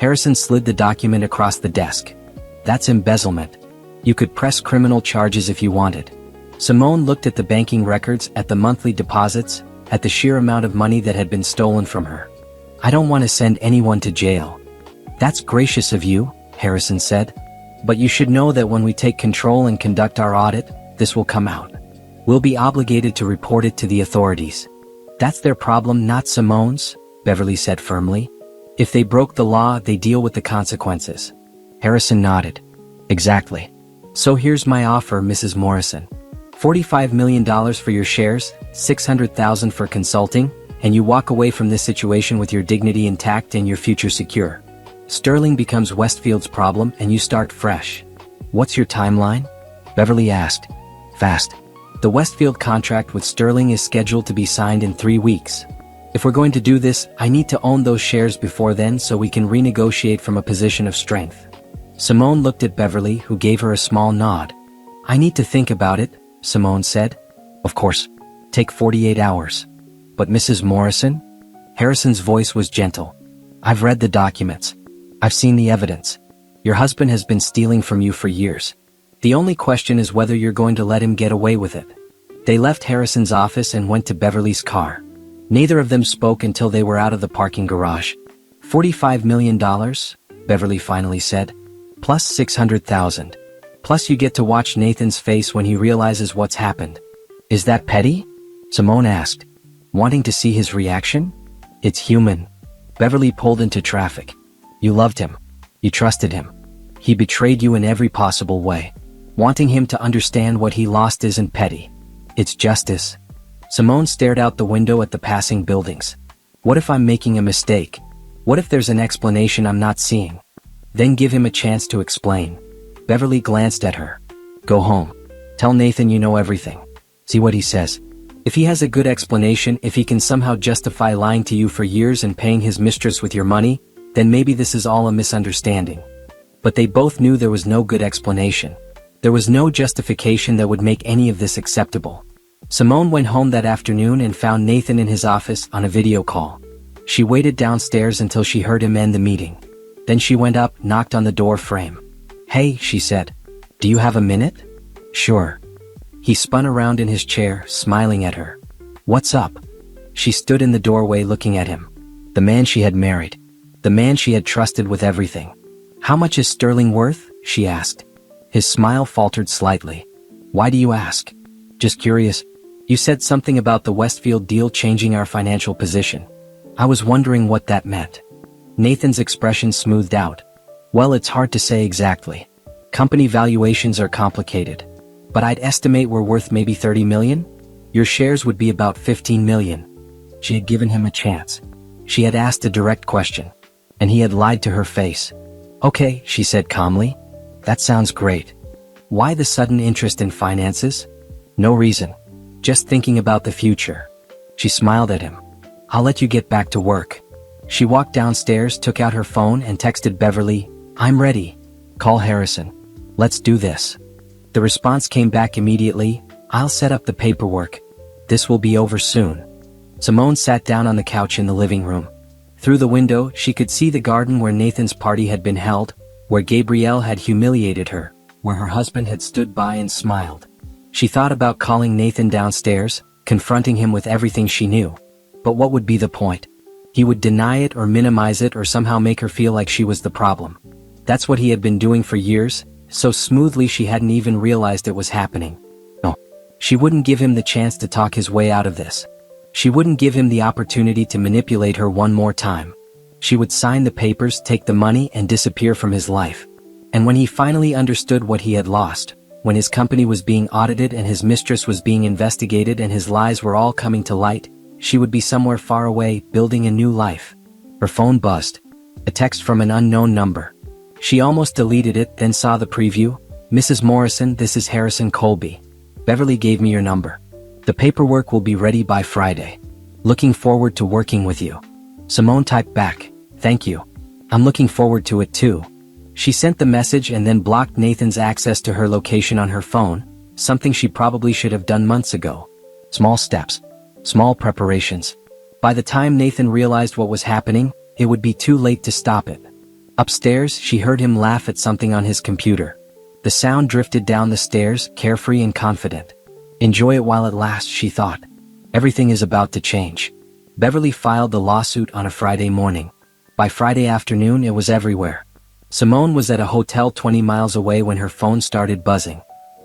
Harrison slid the document across the desk. That's embezzlement. You could press criminal charges if you wanted. Simone looked at the banking records, at the monthly deposits, at the sheer amount of money that had been stolen from her. I don't want to send anyone to jail. That's gracious of you, Harrison said. But you should know that when we take control and conduct our audit, this will come out. We'll be obligated to report it to the authorities. That's their problem, not Simone's, Beverly said firmly. If they broke the law, they deal with the consequences. Harrison nodded. Exactly. So here's my offer, Mrs. Morrison. $45 million for your shares, $600,000 for consulting, and you walk away from this situation with your dignity intact and your future secure. Sterling becomes Westfield's problem and you start fresh. What's your timeline? Beverly asked. Fast. The Westfield contract with Sterling is scheduled to be signed in 3 weeks. If we're going to do this, I need to own those shares before then so we can renegotiate from a position of strength. Simone looked at Beverly, who gave her a small nod. I need to think about it, Simone said. Of course. Take 48 hours. But Mrs. Morrison? Harrison's voice was gentle. I've read the documents. I've seen the evidence. Your husband has been stealing from you for years. The only question is whether you're going to let him get away with it. They left Harrison's office and went to Beverly's car. Neither of them spoke until they were out of the parking garage. $45 million, Beverly finally said. Plus $600,000. Plus you get to watch Nathan's face when he realizes what's happened. Is that petty? Simone asked, wanting to see his reaction. It's human. Beverly pulled into traffic. You loved him. You trusted him. He betrayed you in every possible way. Wanting him to understand what he lost isn't petty. It's justice. Simone stared out the window at the passing buildings. What if I'm making a mistake? What if there's an explanation I'm not seeing? Then give him a chance to explain. Beverly glanced at her. Go home. Tell Nathan you know everything. See what he says. If he has a good explanation, if he can somehow justify lying to you for years and paying his mistress with your money, then maybe this is all a misunderstanding. But they both knew there was no good explanation. There was no justification that would make any of this acceptable. Simone went home that afternoon and found Nathan in his office on a video call. She waited downstairs until she heard him end the meeting. Then she went up, knocked on the door frame. Hey, she said. Do you have a minute? Sure. He spun around in his chair, smiling at her. What's up? She stood in the doorway looking at him. The man she had married. The man she had trusted with everything. How much is Sterling worth? She asked. His smile faltered slightly. Why do you ask? Just curious. You said something about the Westfield deal changing our financial position. I was wondering what that meant. Nathan's expression smoothed out. Well, it's hard to say exactly. Company valuations are complicated. But I'd estimate we're worth maybe 30 million? Your shares would be about 15 million. She had given him a chance. She had asked a direct question. And he had lied to her face. Okay, she said calmly. That sounds great. Why the sudden interest in finances? No reason. Just thinking about the future. She smiled at him. I'll let you get back to work. She walked downstairs, took out her phone and texted Beverly, I'm ready. Call Harrison. Let's do this. The response came back immediately, I'll set up the paperwork. This will be over soon. Simone sat down on the couch in the living room. Through the window, she could see the garden where Nathan's party had been held, where Gabrielle had humiliated her, where her husband had stood by and smiled. She thought about calling Nathan downstairs, confronting him with everything she knew. But what would be the point? He would deny it or minimize it or somehow make her feel like she was the problem. That's what he had been doing for years, so smoothly she hadn't even realized it was happening. No. She wouldn't give him the chance to talk his way out of this. She wouldn't give him the opportunity to manipulate her one more time. She would sign the papers, take the money, and disappear from his life. And when he finally understood what he had lost, when his company was being audited and his mistress was being investigated and his lies were all coming to light, she would be somewhere far away, building a new life. Her phone buzzed. A text from an unknown number. She almost deleted it, then saw the preview. Mrs. Morrison, this is Harrison Colby. Beverly gave me your number. The paperwork will be ready by Friday. Looking forward to working with you. Simone typed back, thank you. I'm looking forward to it too. She sent the message and then blocked Nathan's access to her location on her phone, something she probably should have done months ago. Small steps. Small preparations. By the time Nathan realized what was happening, it would be too late to stop it. Upstairs, she heard him laugh at something on his computer. The sound drifted down the stairs, carefree and confident. Enjoy it while it lasts, she thought. Everything is about to change. Beverly filed the lawsuit on a Friday morning. By Friday afternoon, it was everywhere. Simone was at a hotel 20 miles away when her phone started buzzing.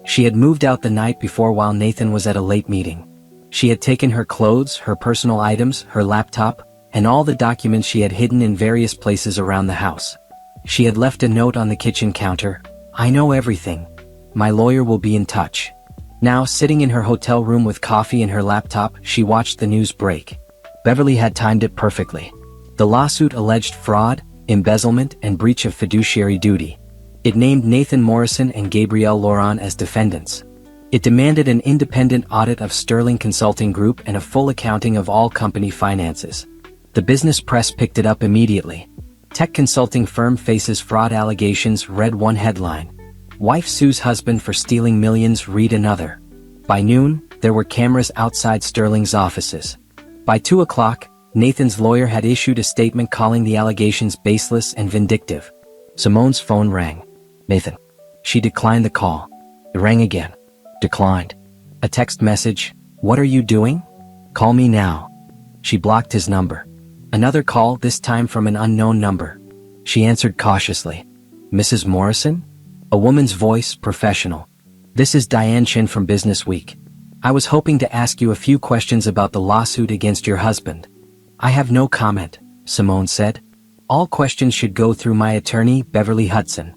She had moved out the night before while Nathan was at a late meeting. She had taken her clothes, her personal items, her laptop, and all the documents she had hidden in various places around the house. She had left a note on the kitchen counter. "I know everything. My lawyer will be in touch." Now, sitting in her hotel room with coffee and her laptop, she watched the news break. Beverly had timed it perfectly. The lawsuit alleged fraud, embezzlement, and breach of fiduciary duty. It named Nathan Morrison and Gabrielle Laurent as defendants. It demanded an independent audit of Sterling Consulting Group and a full accounting of all company finances. The business press picked it up immediately. Tech consulting firm faces fraud allegations, read one headline. Wife sues husband for stealing millions, read another. By noon, there were cameras outside Sterling's offices. By 2 o'clock, Nathan's lawyer had issued a statement calling the allegations baseless and vindictive. Simone's phone rang. "Nathan." She declined the call. It rang again. Declined. A text message. "What are you doing? Call me now." She blocked his number. Another call, this time from an unknown number. She answered cautiously. "Mrs. Morrison?" A woman's voice, professional. "This is Diane Chin from Business Week. I was hoping to ask you a few questions about the lawsuit against your husband." "I have no comment," Simone said. "All questions should go through my attorney, Beverly Hudson."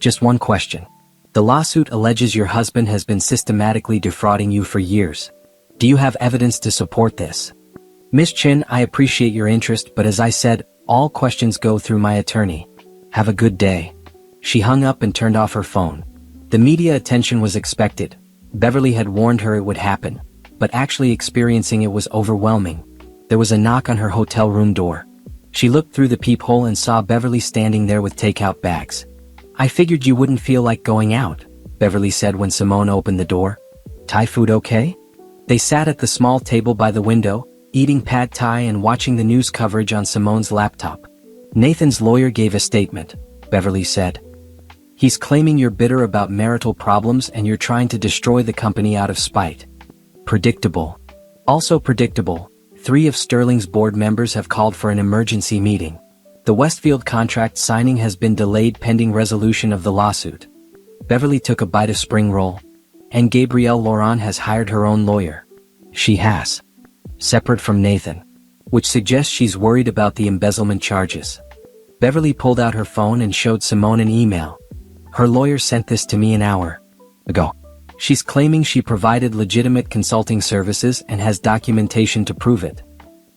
"Just one question. The lawsuit alleges your husband has been systematically defrauding you for years. Do you have evidence to support this?" "Miss Chin, I appreciate your interest, but as I said, all questions go through my attorney. Have a good day." She hung up and turned off her phone. The media attention was expected. Beverly had warned her it would happen, but actually experiencing it was overwhelming. There was a knock on her hotel room door. She looked through the peephole and saw Beverly standing there with takeout bags. "I figured you wouldn't feel like going out," Beverly said when Simone opened the door. "Thai food okay?" They sat at the small table by the window, eating pad thai and watching the news coverage on Simone's laptop. "Nathan's lawyer gave a statement," Beverly said. "He's claiming you're bitter about marital problems and you're trying to destroy the company out of spite." Predictable. Also predictable, 3 of Sterling's board members have called for an emergency meeting. The Westfield contract signing has been delayed pending resolution of the lawsuit. Beverly took a bite of spring roll. "And Gabrielle Laurent has hired her own lawyer." "She has. Separate from Nathan." Which suggests she's worried about the embezzlement charges. Beverly pulled out her phone and showed Simone an email. "Her lawyer sent this to me an hour ago. She's claiming she provided legitimate consulting services and has documentation to prove it."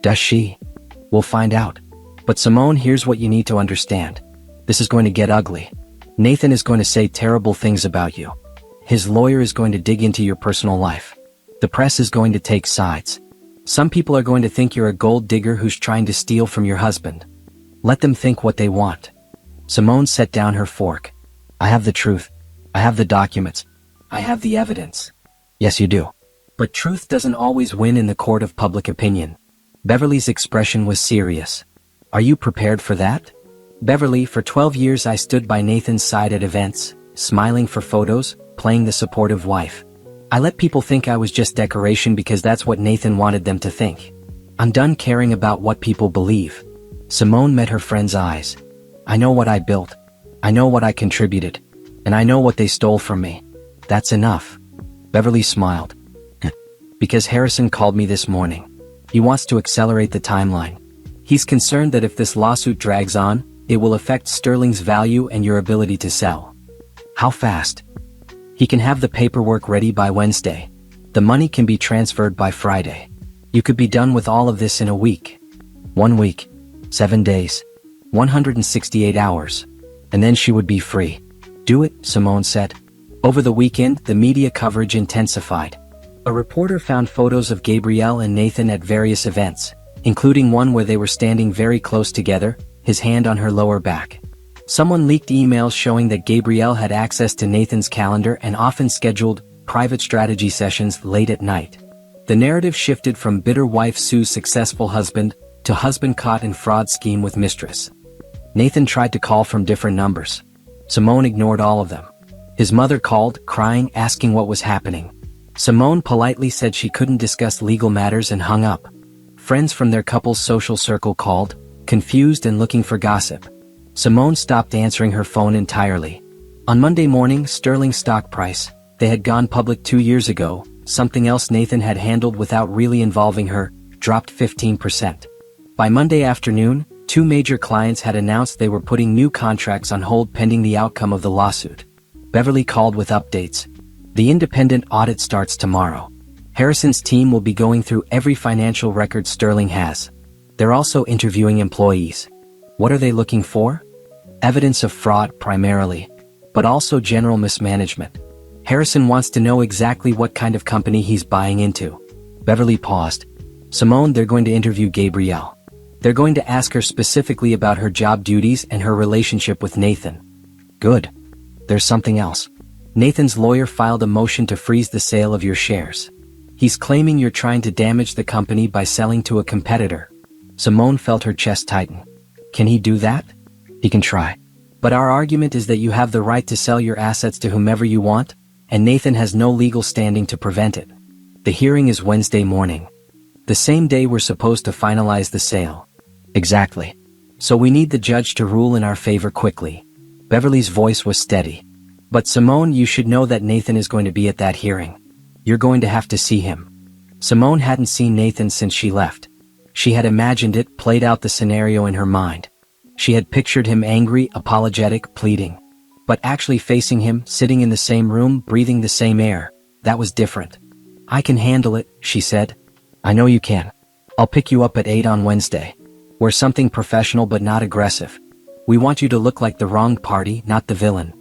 "Does she?" "We'll find out. But Simone, here's what you need to understand. This is going to get ugly. Nathan is going to say terrible things about you. His lawyer is going to dig into your personal life. The press is going to take sides. Some people are going to think you're a gold digger who's trying to steal from your husband. Let them think what they want." Simone set down her fork. "I have the truth. I have the documents. I have the evidence." "Yes, you do. But truth doesn't always win in the court of public opinion." Beverly's expression was serious. "Are you prepared for that?" "Beverly, for 12 years I stood by Nathan's side at events, smiling for photos, playing the supportive wife. I let people think I was just decoration because that's what Nathan wanted them to think. I'm done caring about what people believe." Simone met her friend's eyes. "I know what I built. I know what I contributed. And I know what they stole from me. That's enough." Beverly smiled. "Because Harrison called me this morning. He wants to accelerate the timeline. He's concerned that if this lawsuit drags on, it will affect Sterling's value and your ability to sell." "How fast?" "He can have the paperwork ready by Wednesday. The money can be transferred by Friday. You could be done with all of this in a week." 1 week. 7 days. 168 hours. And then she would be free. "Do it," Simone said. Over the weekend, the media coverage intensified. A reporter found photos of Gabrielle and Nathan at various events, including one where they were standing very close together, his hand on her lower back. Someone leaked emails showing that Gabrielle had access to Nathan's calendar and often scheduled private strategy sessions late at night. The narrative shifted from bitter wife sues successful husband to husband caught in fraud scheme with mistress. Nathan tried to call from different numbers. Simone ignored all of them. His mother called, crying, asking what was happening. Simone politely said she couldn't discuss legal matters and hung up. Friends from their couple's social circle called, confused and looking for gossip. Simone stopped answering her phone entirely. On Monday morning, Sterling stock price, they had gone public 2 years ago, something else Nathan had handled without really involving her, dropped 15%. By Monday afternoon, 2 major clients had announced they were putting new contracts on hold pending the outcome of the lawsuit. Beverly called with updates. The independent audit starts tomorrow. Harrison's team will be going through every financial record Sterling has. They're also interviewing employees. What are they looking for? Evidence of fraud primarily, but also general mismanagement. Harrison wants to know exactly what kind of company he's buying into. Beverly paused. Simone, they're going to interview Gabrielle. They're going to ask her specifically about her job duties and her relationship with Nathan. Good. There's something else. Nathan's lawyer filed a motion to freeze the sale of your shares. He's claiming you're trying to damage the company by selling to a competitor. Simone felt her chest tighten. Can he do that? He can try. But our argument is that you have the right to sell your assets to whomever you want, and Nathan has no legal standing to prevent it. The hearing is Wednesday morning. The same day we're supposed to finalize the sale. Exactly. So we need the judge to rule in our favor quickly. Beverly's voice was steady. But Simone, you should know that Nathan is going to be at that hearing. You're going to have to see him. Simone hadn't seen Nathan since she left. She had imagined it, played out the scenario in her mind. She had pictured him angry, apologetic, pleading. But actually facing him, sitting in the same room, breathing the same air, that was different. I can handle it, she said. I know you can. I'll pick you up at 8 on Wednesday. Wear something professional but not aggressive. We want you to look like the wrong party, not the villain.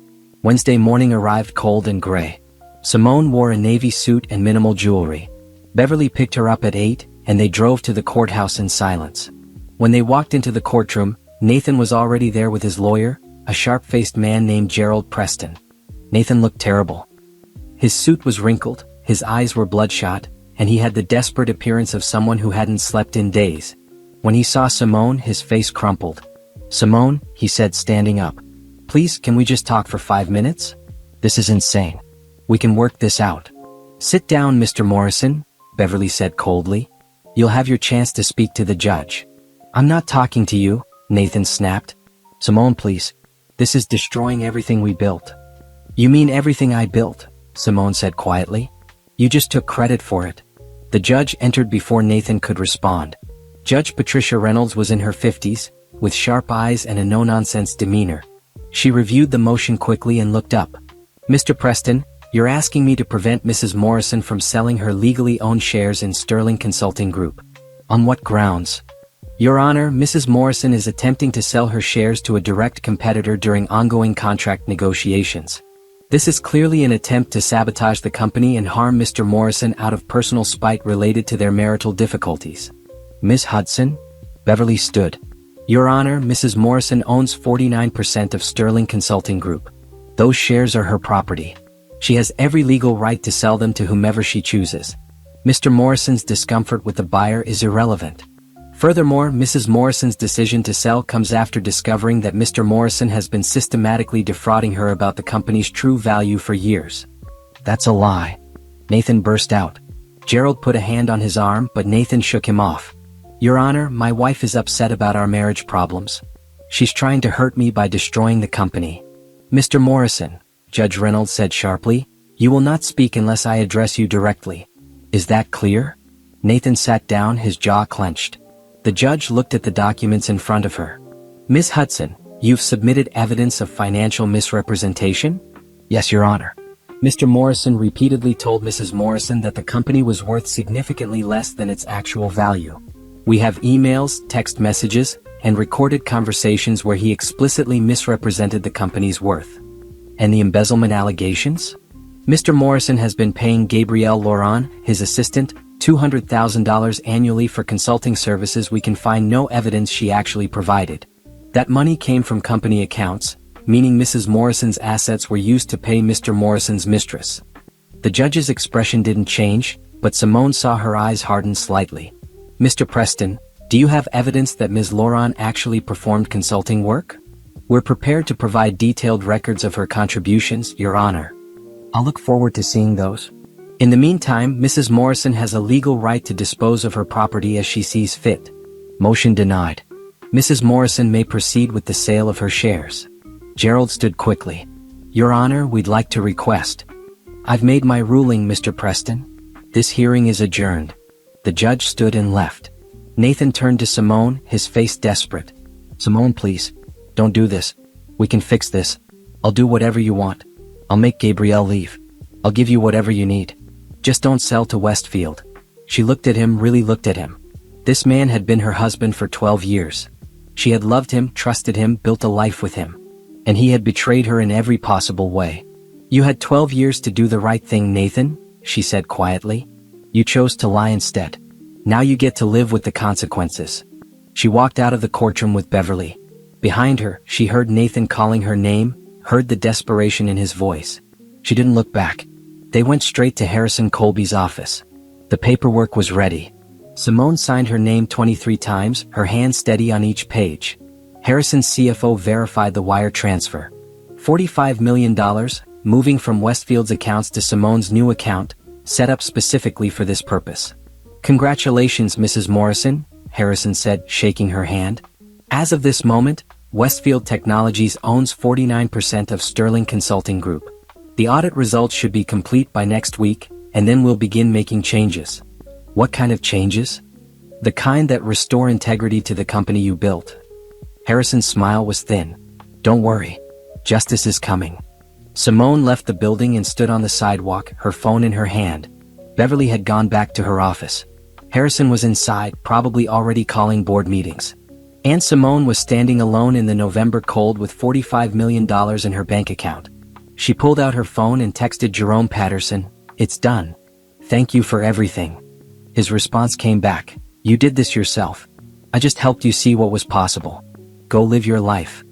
Wednesday morning arrived cold and gray. Simone wore a navy suit and minimal jewelry. Beverly picked her up at 8, and they drove to the courthouse in silence. When they walked into the courtroom, Nathan was already there with his lawyer, a sharp-faced man named Gerald Preston. Nathan looked terrible. His suit was wrinkled, his eyes were bloodshot, and he had the desperate appearance of someone who hadn't slept in days. When he saw Simone, his face crumpled. Simone, he said, standing up. Please, can we just talk for 5 minutes? This is insane. We can work this out. Sit down, Mr. Morrison, Beverly said coldly. You'll have your chance to speak to the judge. I'm not talking to you, Nathan snapped. Simone, please. This is destroying everything we built. You mean everything I built, Simone said quietly. You just took credit for it. The judge entered before Nathan could respond. Judge Patricia Reynolds was in her 50s, with sharp eyes and a no-nonsense demeanor. She reviewed the motion quickly and looked up. Mr. Preston, you're asking me to prevent Mrs. Morrison from selling her legally owned shares in Sterling Consulting Group. On what grounds? Your Honor, Mrs. Morrison is attempting to sell her shares to a direct competitor during ongoing contract negotiations. This is clearly an attempt to sabotage the company and harm Mr. Morrison out of personal spite related to their marital difficulties. Ms. Hudson? Beverly stood. Your Honor, Mrs. Morrison owns 49% of Sterling Consulting Group. Those shares are her property. She has every legal right to sell them to whomever she chooses. Mr. Morrison's discomfort with the buyer is irrelevant. Furthermore, Mrs. Morrison's decision to sell comes after discovering that Mr. Morrison has been systematically defrauding her about the company's true value for years. That's a lie. Nathan burst out. Gerald put a hand on his arm, but Nathan shook him off. Your Honor, my wife is upset about our marriage problems. She's trying to hurt me by destroying the company. Mr. Morrison, Judge Reynolds said sharply, you will not speak unless I address you directly. Is that clear? Nathan sat down, his jaw clenched. The judge looked at the documents in front of her. Ms. Hudson, you've submitted evidence of financial misrepresentation? Yes, Your Honor. Mr. Morrison repeatedly told Mrs. Morrison that the company was worth significantly less than its actual value. We have emails, text messages, and recorded conversations where he explicitly misrepresented the company's worth. And the embezzlement allegations? Mr. Morrison has been paying Gabrielle Laurent, his assistant, $200,000 annually for consulting services we can find no evidence she actually provided. That money came from company accounts, meaning Mrs. Morrison's assets were used to pay Mr. Morrison's mistress. The judge's expression didn't change, but Simone saw her eyes harden slightly. Mr. Preston, do you have evidence that Ms. Laurent actually performed consulting work? We're prepared to provide detailed records of her contributions, Your Honor. I'll look forward to seeing those. In the meantime, Mrs. Morrison has a legal right to dispose of her property as she sees fit. Motion denied. Mrs. Morrison may proceed with the sale of her shares. Gerald stood quickly. Your Honor, we'd like to request. I've made my ruling, Mr. Preston. This hearing is adjourned. The judge stood and left. Nathan turned to Simone, his face desperate. Simone, please. Don't do this. We can fix this. I'll do whatever you want. I'll make Gabrielle leave. I'll give you whatever you need. Just don't sell to Westfield. She looked at him, really looked at him. This man had been her husband for 12 years. She had loved him, trusted him, built a life with him. And he had betrayed her in every possible way. You had 12 years to do the right thing, Nathan, she said quietly. You chose to lie instead. Now you get to live with the consequences. She walked out of the courtroom with Beverly. Behind her, she heard Nathan calling her name, heard the desperation in his voice. She didn't look back. They went straight to Harrison Colby's office. The paperwork was ready. Simone signed her name 23 times, her hand steady on each page. Harrison's CFO verified the wire transfer. $45 million, moving from Westfield's accounts to Simone's new account, set up specifically for this purpose. Congratulations, Mrs. Morrison, Harrison said, shaking her hand. As of this moment, Westfield Technologies owns 49% of Sterling Consulting Group. The audit results should be complete by next week, and then we'll begin making changes. What kind of changes? The kind that restore integrity to the company you built. Harrison's smile was thin. Don't worry. Justice is coming. Simone left the building and stood on the sidewalk, her phone in her hand. Beverly had gone back to her office. Harrison was inside, probably already calling board meetings. Aunt Simone was standing alone in the November cold with $45 million in her bank account. She pulled out her phone and texted Jerome Patterson, "It's done. Thank you for everything." His response came back, "You did this yourself. I just helped you see what was possible. Go live your life."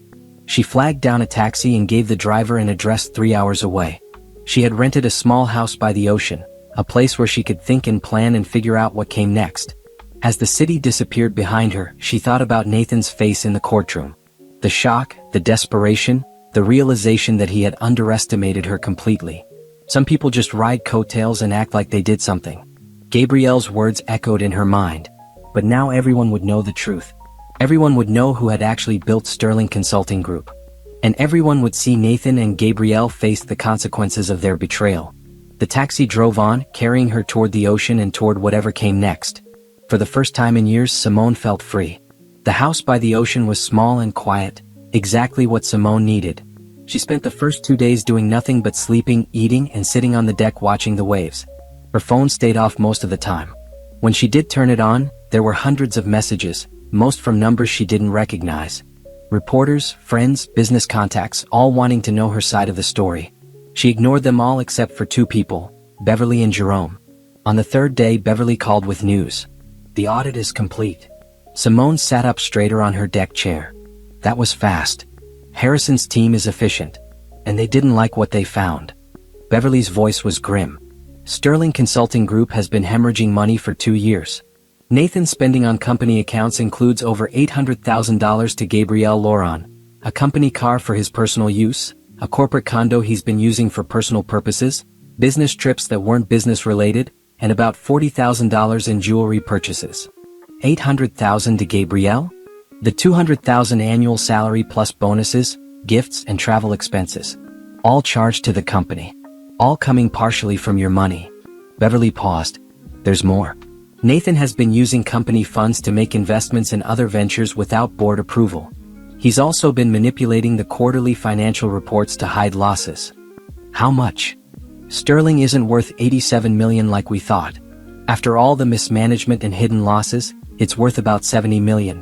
She flagged down a taxi and gave the driver an address 3 hours away. She had rented a small house by the ocean, a place where she could think and plan and figure out what came next. As the city disappeared behind her, she thought about Nathan's face in the courtroom. The shock, the desperation, the realization that he had underestimated her completely. Some people just ride coattails and act like they did something. Gabrielle's words echoed in her mind. But now everyone would know the truth. Everyone would know who had actually built Sterling Consulting Group. And everyone would see Nathan and Gabrielle face the consequences of their betrayal. The taxi drove on, carrying her toward the ocean and toward whatever came next. For the first time in years, Simone felt free. The house by the ocean was small and quiet, exactly what Simone needed. She spent the first 2 days doing nothing but sleeping, eating, and sitting on the deck watching the waves. Her phone stayed off most of the time. When she did turn it on, there were hundreds of messages, most from numbers she didn't recognize. Reporters, friends, business contacts, all wanting to know her side of the story. She ignored them all except for 2 people, Beverly and Jerome. On the 3rd day, Beverly called with news. The audit is complete. Simone sat up straighter on her deck chair. That was fast. Harrison's team is efficient. And they didn't like what they found. Beverly's voice was grim. Sterling Consulting Group has been hemorrhaging money for 2 years. Nathan's spending on company accounts includes over $800,000 to Gabrielle Loron, a company car for his personal use, a corporate condo he's been using for personal purposes, business trips that weren't business-related, and about $40,000 in jewelry purchases. $800,000 to Gabrielle? The $200,000 annual salary plus bonuses, gifts, and travel expenses. All charged to the company. All coming partially from your money. Beverly paused. There's more. Nathan has been using company funds to make investments in other ventures without board approval. He's also been manipulating the quarterly financial reports to hide losses. How much? Sterling isn't worth $87 million like we thought. After all the mismanagement and hidden losses, it's worth about $70 million.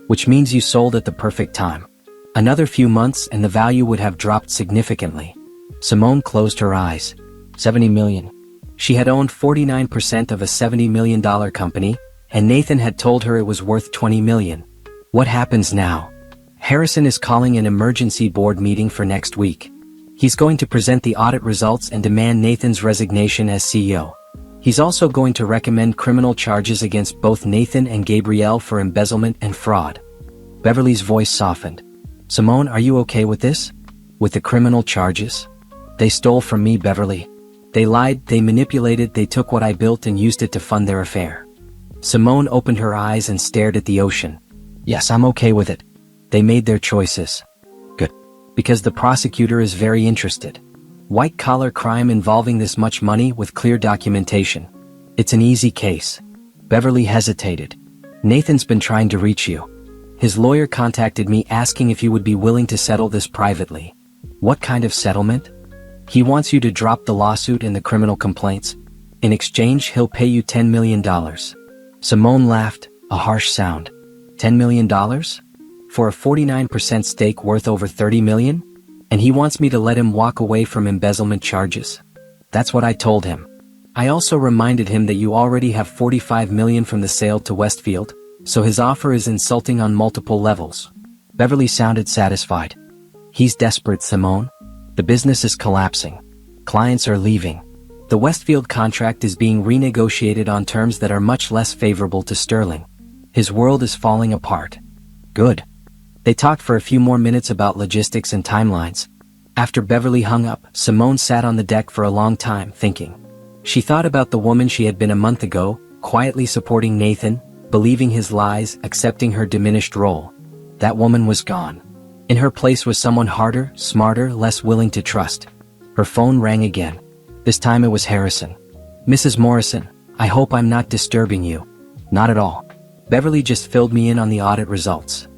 Which means you sold at the perfect time. Another few months and the value would have dropped significantly. Simone closed her eyes. $70 million. She had owned 49% of a $70 million company, and Nathan had told her it was worth $20 million. What happens now? Harrison is calling an emergency board meeting for next week. He's going to present the audit results and demand Nathan's resignation as CEO. He's also going to recommend criminal charges against both Nathan and Gabrielle for embezzlement and fraud. Beverly's voice softened. Simone, are you okay with this? With the criminal charges? They stole from me, Beverly. They lied, they manipulated, they took what I built and used it to fund their affair. Simone opened her eyes and stared at the ocean. Yes, I'm okay with it. They made their choices. Good. Because the prosecutor is very interested. White-collar crime involving this much money with clear documentation. It's an easy case. Beverly hesitated. Nathan's been trying to reach you. His lawyer contacted me asking if you would be willing to settle this privately. What kind of settlement? He wants you to drop the lawsuit and the criminal complaints. In exchange, he'll pay you $10 million. Simone laughed, a harsh sound. $10 million? For a 49% stake worth over $30 million? And he wants me to let him walk away from embezzlement charges. That's what I told him. I also reminded him that you already have $45 million from the sale to Westfield, so his offer is insulting on multiple levels. Beverly sounded satisfied. He's desperate, Simone. The business is collapsing. Clients are leaving. The Westfield contract is being renegotiated on terms that are much less favorable to Sterling. His world is falling apart. Good. They talked for a few more minutes about logistics and timelines. After Beverly hung up, Simone sat on the deck for a long time, thinking. She thought about the woman she had been a month ago, quietly supporting Nathan, believing his lies, accepting her diminished role. That woman was gone. In her place was someone harder, smarter, less willing to trust. Her phone rang again. This time it was Harrison. Mrs. Morrison, I hope I'm not disturbing you. Not at all. Beverly just filled me in on the audit results.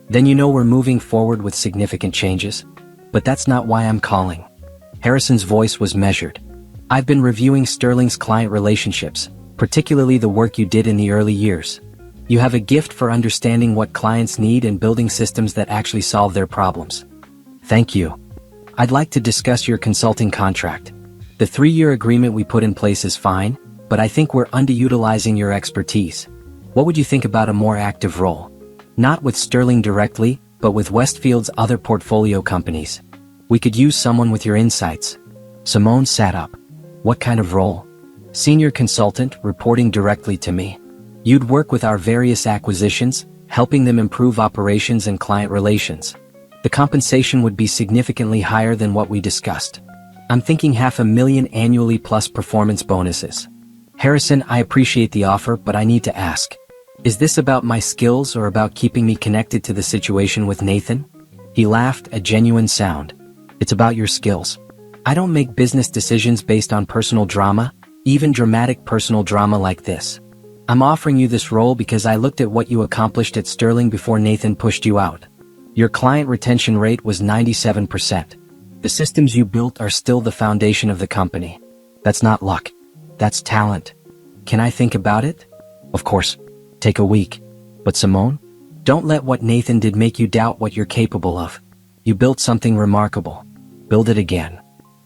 Then you know we're moving forward with significant changes. But that's not why I'm calling. Harrison's voice was measured. I've been reviewing Sterling's client relationships, particularly the work you did in the early years. You have a gift for understanding what clients need and building systems that actually solve their problems. Thank you. I'd like to discuss your consulting contract. The 3-year agreement we put in place is fine, but I think we're underutilizing your expertise. What would you think about a more active role? Not with Sterling directly, but with Westfield's other portfolio companies. We could use someone with your insights. Simone sat up. What kind of role? Senior consultant, reporting directly to me. You'd work with our various acquisitions, helping them improve operations and client relations. The compensation would be significantly higher than what we discussed. I'm thinking $500,000 annually plus performance bonuses. Harrison, I appreciate the offer, but I need to ask. Is this about my skills or about keeping me connected to the situation with Nathan? He laughed, a genuine sound. It's about your skills. I don't make business decisions based on personal drama, even dramatic personal drama like this. I'm offering you this role because I looked at what you accomplished at Sterling before Nathan pushed you out. Your client retention rate was 97%. The systems you built are still the foundation of the company. That's not luck. That's talent. Can I think about it? Of course. Take a week. But Simone, don't let what Nathan did make you doubt what you're capable of. You built something remarkable. Build it again.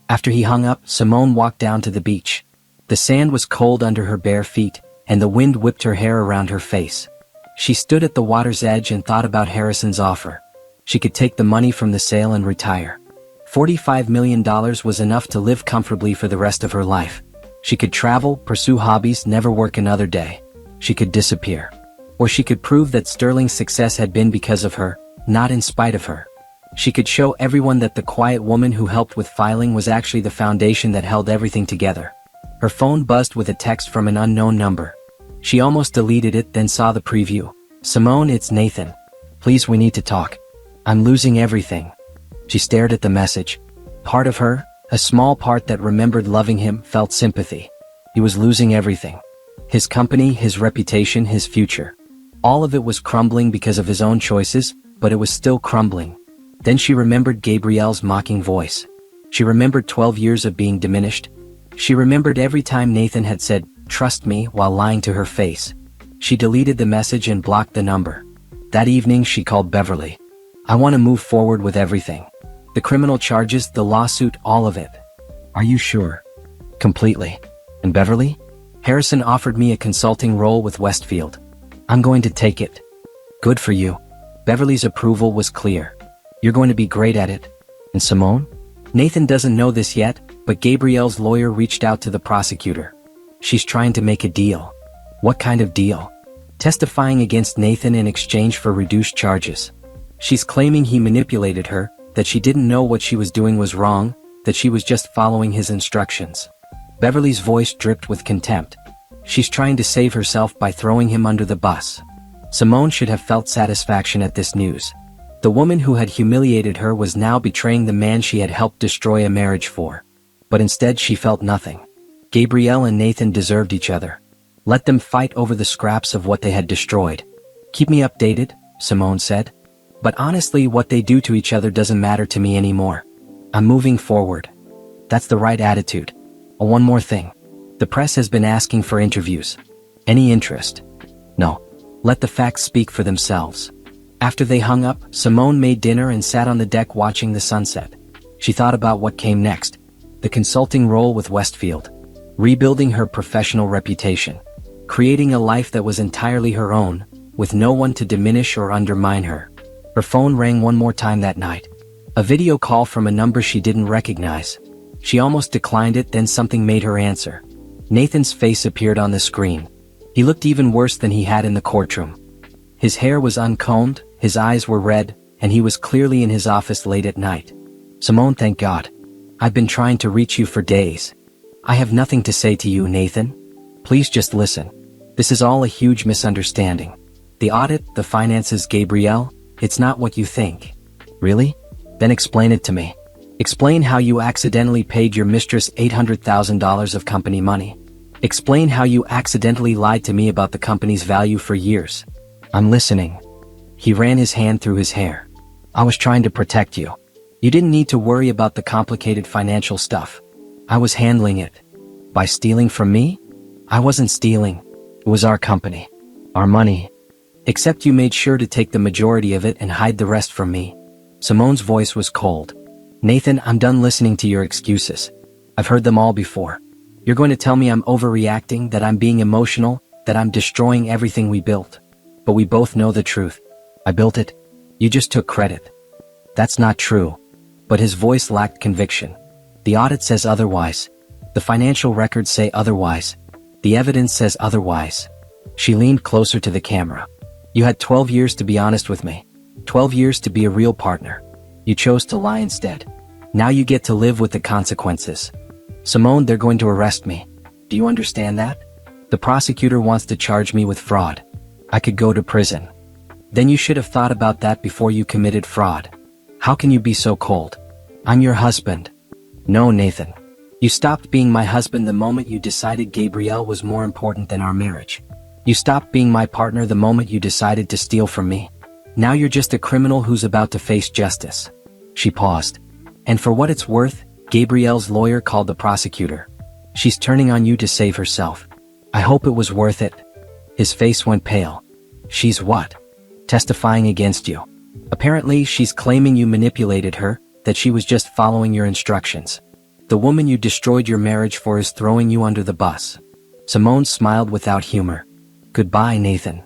After he hung up, Simone walked down to the beach. The sand was cold under her bare feet, and the wind whipped her hair around her face. She stood at the water's edge and thought about Harrison's offer. She could take the money from the sale and retire. $45 million was enough to live comfortably for the rest of her life. She could travel, pursue hobbies, never work another day. She could disappear. Or she could prove that Sterling's success had been because of her, not in spite of her. She could show everyone that the quiet woman who helped with filing was actually the foundation that held everything together. Her phone buzzed with a text from an unknown number. She almost deleted it, then saw the preview. Simone, it's Nathan. Please, we need to talk. I'm losing everything. She stared at the message. Part of her, a small part that remembered loving him, felt sympathy. He was losing everything. His company, his reputation, his future. All of it was crumbling because of his own choices, but it was still crumbling. Then she remembered Gabrielle's mocking voice. She remembered 12 years of being diminished. She remembered every time Nathan had said, "Trust me," while lying to her face. She deleted the message and blocked the number. That evening she called Beverly. I want to move forward with everything. The criminal charges, the lawsuit, all of it. Are you sure? Completely. And Beverly? Harrison offered me a consulting role with Westfield. I'm going to take it. Good for you. Beverly's approval was clear. You're going to be great at it. And Simone? Nathan doesn't know this yet, but Gabrielle's lawyer reached out to the prosecutor. She's trying to make a deal. What kind of deal? Testifying against Nathan in exchange for reduced charges. She's claiming he manipulated her, that she didn't know what she was doing was wrong, that she was just following his instructions. Beverly's voice dripped with contempt. She's trying to save herself by throwing him under the bus. Simone should have felt satisfaction at this news. The woman who had humiliated her was now betraying the man she had helped destroy a marriage for. But instead she felt nothing. Gabrielle and Nathan deserved each other. Let them fight over the scraps of what they had destroyed. Keep me updated, Simone said. But honestly, what they do to each other doesn't matter to me anymore. I'm moving forward. That's the right attitude. Oh, one more thing. The press has been asking for interviews. Any interest? No. Let the facts speak for themselves. After they hung up, Simone made dinner and sat on the deck watching the sunset. She thought about what came next. The consulting role with Westfield. Rebuilding her professional reputation. Creating a life that was entirely her own, with no one to diminish or undermine her. Her phone rang one more time that night. A video call from a number she didn't recognize. She almost declined it, then something made her answer. Nathan's face appeared on the screen. He looked even worse than he had in the courtroom. His hair was uncombed, his eyes were red, and he was clearly in his office late at night. Simone, thank God. I've been trying to reach you for days. I have nothing to say to you, Nathan. Please just listen. This is all a huge misunderstanding. The audit, the finances, Gabrielle, it's not what you think. Really? Then explain it to me. Explain how you accidentally paid your mistress $800,000 of company money. Explain how you accidentally lied to me about the company's value for years. I'm listening. He ran his hand through his hair. I was trying to protect you. You didn't need to worry about the complicated financial stuff. I was handling it. By stealing from me? I wasn't stealing. It was our company. Our money. Except you made sure to take the majority of it and hide the rest from me. Simone's voice was cold. Nathan, I'm done listening to your excuses. I've heard them all before. You're going to tell me I'm overreacting, that I'm being emotional, that I'm destroying everything we built. But we both know the truth. I built it. You just took credit. That's not true. But his voice lacked conviction. The audit says otherwise. The financial records say otherwise. The evidence says otherwise. She leaned closer to the camera. You had 12 years to be honest with me. 12 years to be a real partner. You chose to lie instead. Now you get to live with the consequences. Simone, they're going to arrest me. Do you understand that? The prosecutor wants to charge me with fraud. I could go to prison. Then you should have thought about that before you committed fraud. How can you be so cold? I'm your husband. No, Nathan. You stopped being my husband the moment you decided Gabrielle was more important than our marriage. You stopped being my partner the moment you decided to steal from me. Now you're just a criminal who's about to face justice. She paused. And for what it's worth, Gabrielle's lawyer called the prosecutor. She's turning on you to save herself. I hope it was worth it. His face went pale. She's what? Testifying against you. Apparently, she's claiming you manipulated her, that she was just following your instructions. The woman you destroyed your marriage for is throwing you under the bus. Simone smiled without humor. Goodbye, Nathan.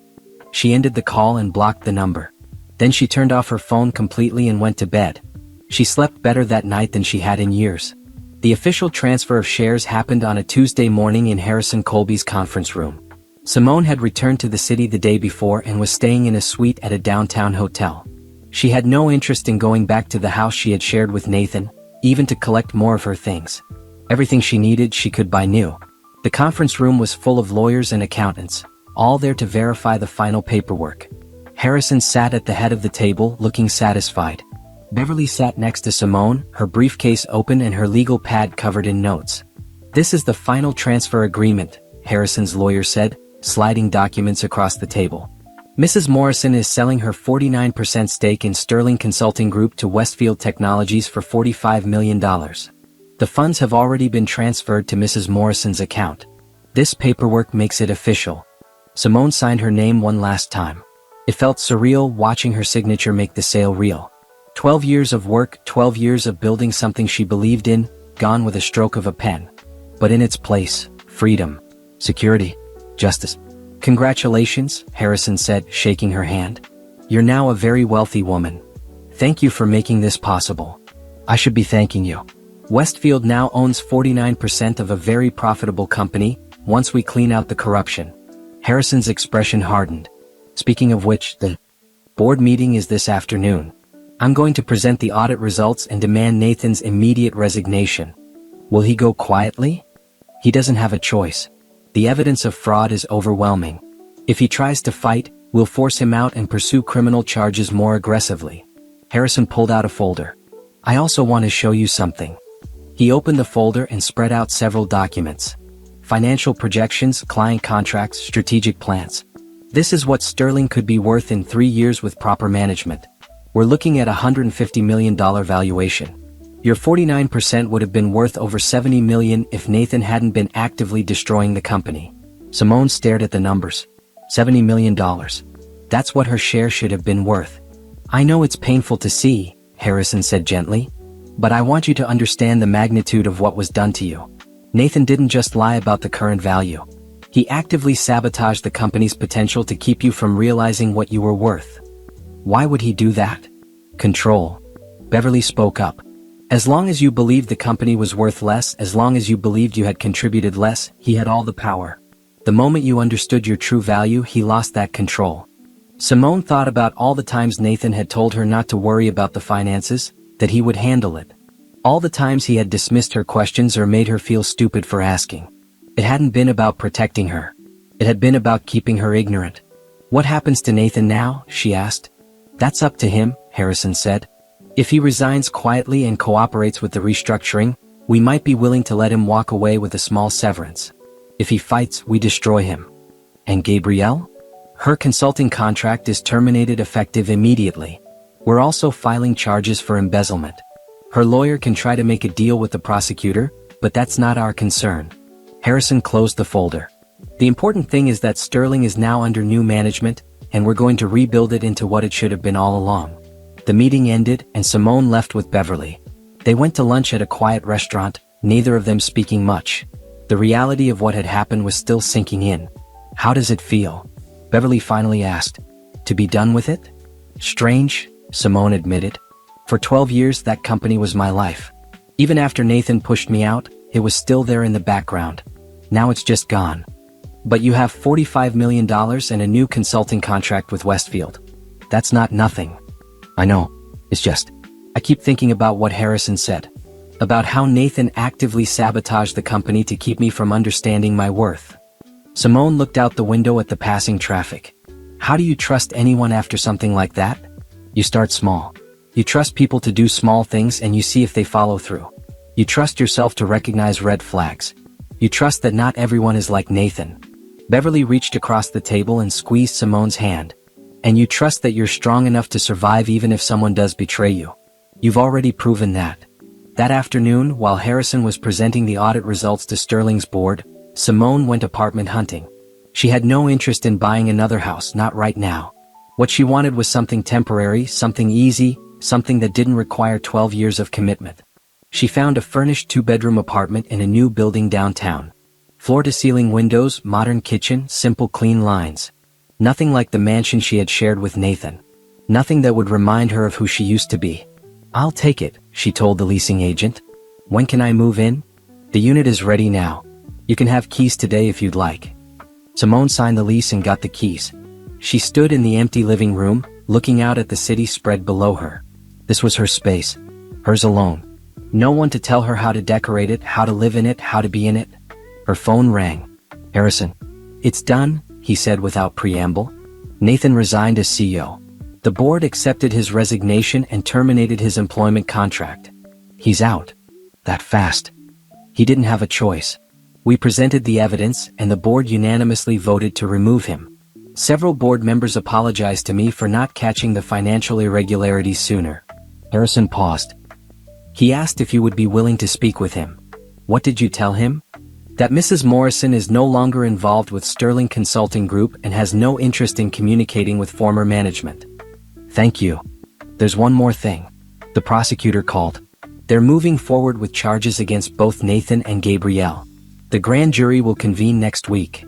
She ended the call and blocked the number. Then she turned off her phone completely and went to bed. She slept better that night than she had in years. The official transfer of shares happened on a Tuesday morning in Harrison Colby's conference room. Simone had returned to the city the day before and was staying in a suite at a downtown hotel. She had no interest in going back to the house she had shared with Nathan, even to collect more of her things. Everything she needed she could buy new. The conference room was full of lawyers and accountants, all there to verify the final paperwork. Harrison sat at the head of the table, looking satisfied. Beverly sat next to Simone, her briefcase open and her legal pad covered in notes. This is the final transfer agreement, Harrison's lawyer said, sliding documents across the table. Mrs. Morrison is selling her 49% stake in Sterling Consulting Group to Westfield Technologies for $45 million. The funds have already been transferred to Mrs. Morrison's account. This paperwork makes it official. Simone signed her name one last time. It felt surreal watching her signature make the sale real. 12 years of work, 12 years of building something she believed in, gone with a stroke of a pen. But in its place, freedom, security, justice. Congratulations, Harrison said, shaking her hand. You're now a very wealthy woman. Thank you for making this possible. I should be thanking you. Westfield now owns 49% of a very profitable company, once we clean out the corruption. Harrison's expression hardened. Speaking of which, the board meeting is this afternoon. I'm going to present the audit results and demand Nathan's immediate resignation. Will he go quietly? He doesn't have a choice. The evidence of fraud is overwhelming. If he tries to fight, we'll force him out and pursue criminal charges more aggressively. Harrison pulled out a folder. I also want to show you something. He opened the folder and spread out several documents. financial projections, client contracts, strategic plans. This is what Sterling could be worth in 3 years with proper management. We're looking at a $150 million valuation. Your 49% would have been worth over $70 million if Nathan hadn't been actively destroying the company. Simone stared at the numbers. $70 million. That's what her share should have been worth. I know it's painful to see, Harrison said gently, but I want you to understand the magnitude of what was done to you. Nathan didn't just lie about the current value. He actively sabotaged the company's potential to keep you from realizing what you were worth. Why would he do that? Control. Beverly spoke up. As long as you believed the company was worth less, as long as you believed you had contributed less, he had all the power. The moment you understood your true value, he lost that control. Simone thought about all the times Nathan had told her not to worry about the finances, that he would handle it. All the times he had dismissed her questions or made her feel stupid for asking. It hadn't been about protecting her. It had been about keeping her ignorant. What happens to Nathan now? She asked. That's up to him, Harrison said. If he resigns quietly and cooperates with the restructuring, we might be willing to let him walk away with a small severance. If he fights, we destroy him. And Gabrielle? Her consulting contract is terminated effective immediately. We're also filing charges for embezzlement. Her lawyer can try to make a deal with the prosecutor, but that's not our concern. Harrison closed the folder. The important thing is that Sterling is now under new management, and we're going to rebuild it into what it should have been all along. The meeting ended, and Simone left with Beverly. They went to lunch at a quiet restaurant, neither of them speaking much. The reality of what had happened was still sinking in. How does it feel? Beverly finally asked. To be done with it? Strange, Simone admitted. For 12 years that company was my life. Even after Nathan pushed me out, it was still there in the background. Now it's just gone. But you have $45 million and a new consulting contract with Westfield. That's not nothing. I know. It's just, I keep thinking about what Harrison said. About how Nathan actively sabotaged the company to keep me from understanding my worth. Simone looked out the window at the passing traffic. How do you trust anyone after something like that? You start small. You trust people to do small things and you see if they follow through. You trust yourself to recognize red flags. You trust that not everyone is like Nathan. Beverly reached across the table and squeezed Simone's hand. And you trust that you're strong enough to survive even if someone does betray you. You've already proven that. That afternoon, while Harrison was presenting the audit results to Sterling's board, Simone went apartment hunting. She had no interest in buying another house, not right now. What she wanted was something temporary, something easy, something that didn't require 12 years of commitment. She found a furnished 2-bedroom apartment in a new building downtown. Floor-to-ceiling windows, modern kitchen, simple clean lines. Nothing like the mansion she had shared with Nathan. Nothing that would remind her of who she used to be. I'll take it, she told the leasing agent. When can I move in? The unit is ready now. You can have keys today if you'd like. Simone signed the lease and got the keys. She stood in the empty living room, looking out at the city spread below her. This was her space. Hers alone. No one to tell her how to decorate it, how to live in it, how to be in it. Her phone rang. Harrison. It's done, he said without preamble. Nathan resigned as CEO. The board accepted his resignation and terminated his employment contract. He's out. That fast. He didn't have a choice. We presented the evidence and the board unanimously voted to remove him. Several board members apologized to me for not catching the financial irregularities sooner. Harrison paused. He asked if you would be willing to speak with him. What did you tell him? That Mrs. Morrison is no longer involved with Sterling Consulting Group and has no interest in communicating with former management. Thank you. There's one more thing. The prosecutor called. They're moving forward with charges against both Nathan and Gabrielle. The grand jury will convene next week.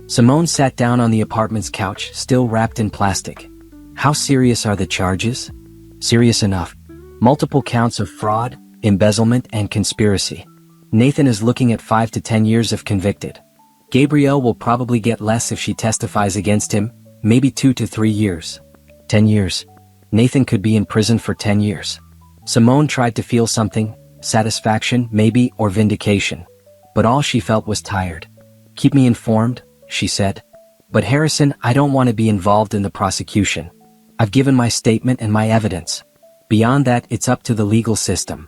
Simone sat down on the apartment's couch, still wrapped in plastic. How serious are the charges? Serious enough. Multiple counts of fraud, embezzlement, and conspiracy. Nathan is looking at 5 to 10 years if convicted. Gabrielle will probably get less if she testifies against him, maybe 2 to 3 years. 10 years. Nathan could be in prison for 10 years. Simone tried to feel something, satisfaction, maybe, or vindication. But all she felt was tired. Keep me informed, she said. But Harrison, I don't want to be involved in the prosecution. I've given my statement and my evidence. Beyond that, it's up to the legal system.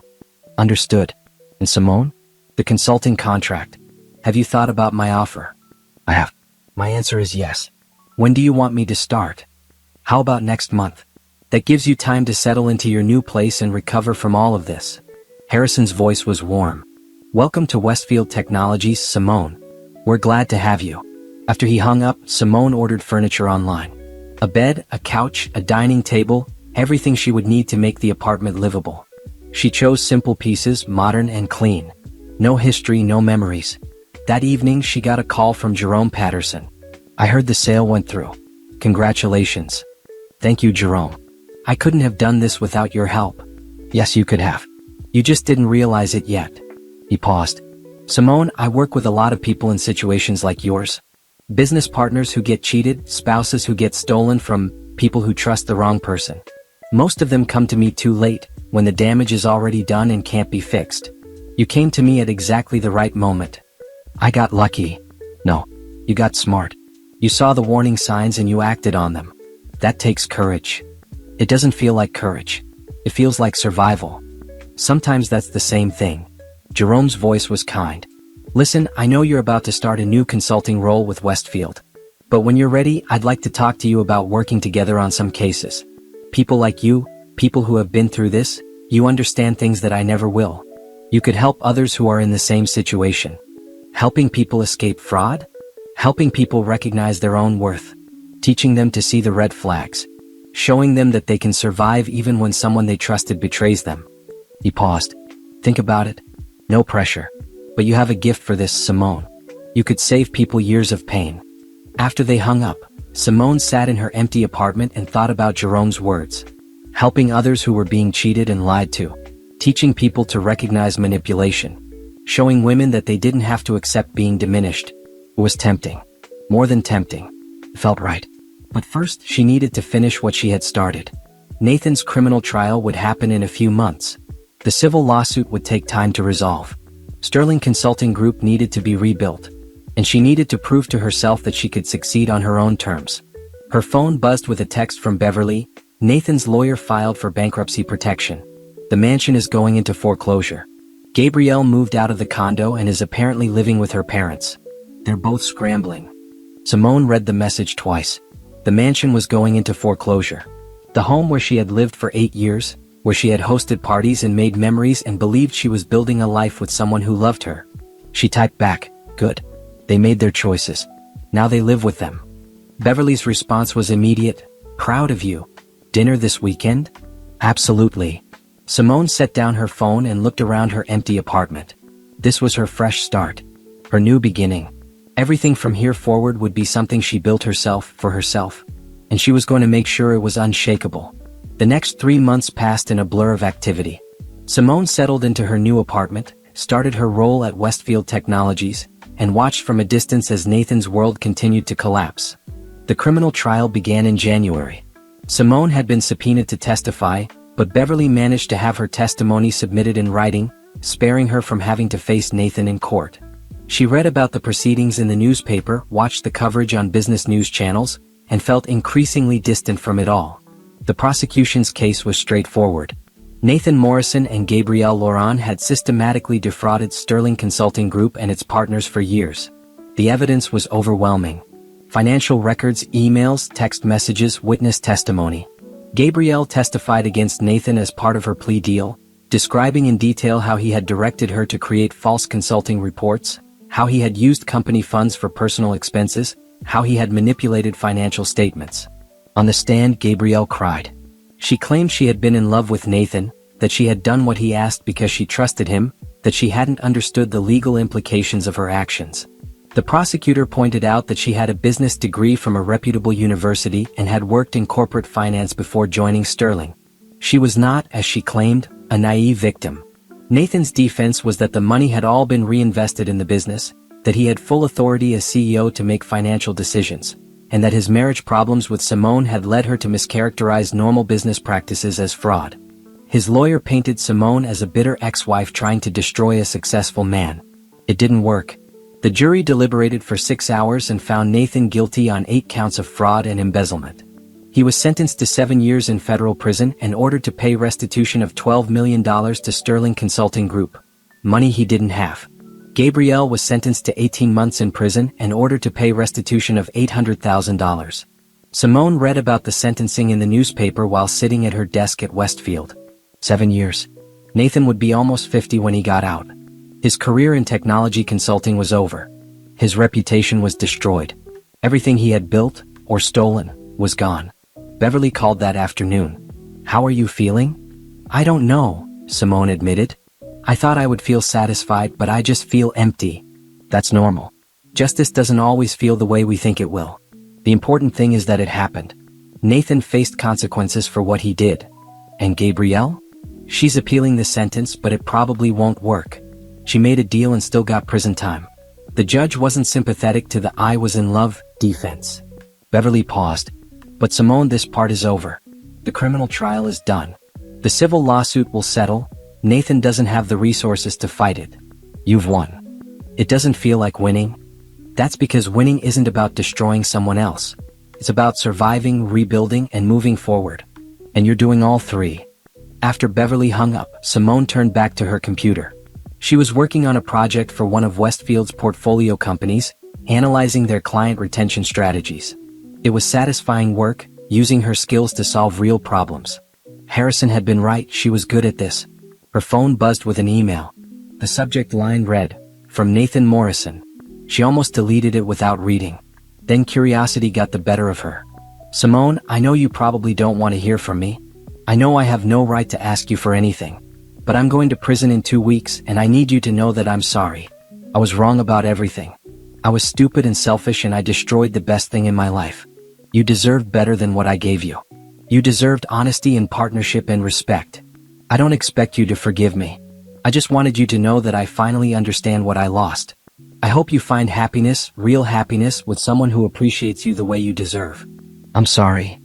Understood. And Simone? The consulting contract. Have you thought about my offer? I have. My answer is yes. When do you want me to start? How about next month? That gives you time to settle into your new place and recover from all of this. Harrison's voice was warm. Welcome to Westfield Technologies, Simone. We're glad to have you. After he hung up, Simone ordered furniture online. A bed, a couch, a dining table, everything she would need to make the apartment livable. She chose simple pieces, modern and clean. No history, no memories. That evening, she got a call from Jerome Patterson. I heard the sale went through. Congratulations. Thank you, Jerome. I couldn't have done this without your help. Yes, you could have. You just didn't realize it yet. He paused. Simone, I work with a lot of people in situations like yours. Business partners who get cheated, spouses who get stolen from people who trust the wrong person. Most of them come to me too late, when the damage is already done and can't be fixed. You came to me at exactly the right moment. I got lucky. No, you got smart. You saw the warning signs and you acted on them. That takes courage. It doesn't feel like courage. It feels like survival. Sometimes that's the same thing. Jerome's voice was kind. Listen, I know you're about to start a new consulting role with Westfield. But when you're ready, I'd like to talk to you about working together on some cases. People like you, people who have been through this, you understand things that I never will. You could help others who are in the same situation. Helping people escape fraud? Helping people recognize their own worth. Teaching them to see the red flags. Showing them that they can survive even when someone they trusted betrays them. He paused. Think about it. No pressure. But you have a gift for this, Simone. You could save people years of pain. After they hung up, Simone sat in her empty apartment and thought about Jerome's words. Helping others who were being cheated and lied to. Teaching people to recognize manipulation. Showing women that they didn't have to accept being diminished. It was tempting. More than tempting. It felt right. But first, she needed to finish what she had started. Nathan's criminal trial would happen in a few months. The civil lawsuit would take time to resolve. Sterling Consulting Group needed to be rebuilt. And she needed to prove to herself that she could succeed on her own terms. Her phone buzzed with a text from Beverly. Nathan's lawyer filed for bankruptcy protection. The mansion is going into foreclosure. Gabrielle moved out of the condo and is apparently living with her parents. They're both scrambling. Simone read the message twice. The mansion was going into foreclosure. The home where she had lived for 8 years, where she had hosted parties and made memories and believed she was building a life with someone who loved her. She typed back, good. They made their choices. Now they live with them. Beverly's response was immediate, proud of you. Dinner this weekend? Absolutely. Simone set down her phone and looked around her empty apartment. This was her fresh start. Her new beginning. Everything from here forward would be something she built herself for herself. And she was going to make sure it was unshakable. The next 3 months passed in a blur of activity. Simone settled into her new apartment, started her role at Westfield Technologies, and watched from a distance as Nathan's world continued to collapse. The criminal trial began in January. Simone had been subpoenaed to testify, but Beverly managed to have her testimony submitted in writing, sparing her from having to face Nathan in court. She read about the proceedings in the newspaper, watched the coverage on business news channels, and felt increasingly distant from it all. The prosecution's case was straightforward. Nathan Morrison and Gabrielle Laurent had systematically defrauded Sterling Consulting Group and its partners for years. The evidence was overwhelming. Financial records, emails, text messages, witness testimony. Gabrielle testified against Nathan as part of her plea deal, describing in detail how he had directed her to create false consulting reports, how he had used company funds for personal expenses, how he had manipulated financial statements. On the stand, Gabrielle cried. She claimed she had been in love with Nathan, that she had done what he asked because she trusted him, that she hadn't understood the legal implications of her actions. The prosecutor pointed out that she had a business degree from a reputable university and had worked in corporate finance before joining Sterling. She was not, as she claimed, a naive victim. Nathan's defense was that the money had all been reinvested in the business, that he had full authority as CEO to make financial decisions, and that his marriage problems with Simone had led her to mischaracterize normal business practices as fraud. His lawyer painted Simone as a bitter ex-wife trying to destroy a successful man. It didn't work. The jury deliberated for 6 hours and found Nathan guilty on 8 counts of fraud and embezzlement. He was sentenced to 7 years in federal prison and ordered to pay restitution of $12 million to Sterling Consulting Group, money he didn't have. Gabrielle was sentenced to 18 months in prison and ordered to pay restitution of $800,000. Simone read about the sentencing in the newspaper while sitting at her desk at Westfield. 7 years. Nathan would be almost 50 when he got out. His career in technology consulting was over. His reputation was destroyed. Everything he had built, or stolen, was gone. Beverly called that afternoon. "How are you feeling?" "I don't know," Simone admitted. "I thought I would feel satisfied, but I just feel empty." That's normal. Justice doesn't always feel the way we think it will. The important thing is that it happened. Nathan faced consequences for what he did. And Gabrielle? She's appealing the sentence, but it probably won't work. She made a deal and still got prison time. The judge wasn't sympathetic to the "I was in love" defense. Beverly paused. "But Simone, this part is over. The criminal trial is done. The civil lawsuit will settle. Nathan doesn't have the resources to fight it. You've won." "It doesn't feel like winning." "That's because winning isn't about destroying someone else. It's about surviving, rebuilding, and moving forward. And you're doing all three." After Beverly hung up, Simone turned back to her computer. She was working on a project for one of Westfield's portfolio companies, analyzing their client retention strategies. It was satisfying work, using her skills to solve real problems. Harrison had been right, she was good at this. Her phone buzzed with an email. The subject line read, "From Nathan Morrison." She almost deleted it without reading. Then curiosity got the better of her. "Simone, I know you probably don't want to hear from me. I know I have no right to ask you for anything. But I'm going to prison in 2 weeks, and I need you to know that I'm sorry. I was wrong about everything. I was stupid and selfish, and I destroyed the best thing in my life. You deserved better than what I gave you. You deserved honesty and partnership and respect. I don't expect you to forgive me. I just wanted you to know that I finally understand what I lost. I hope you find happiness, real happiness, with someone who appreciates you the way you deserve. I'm sorry."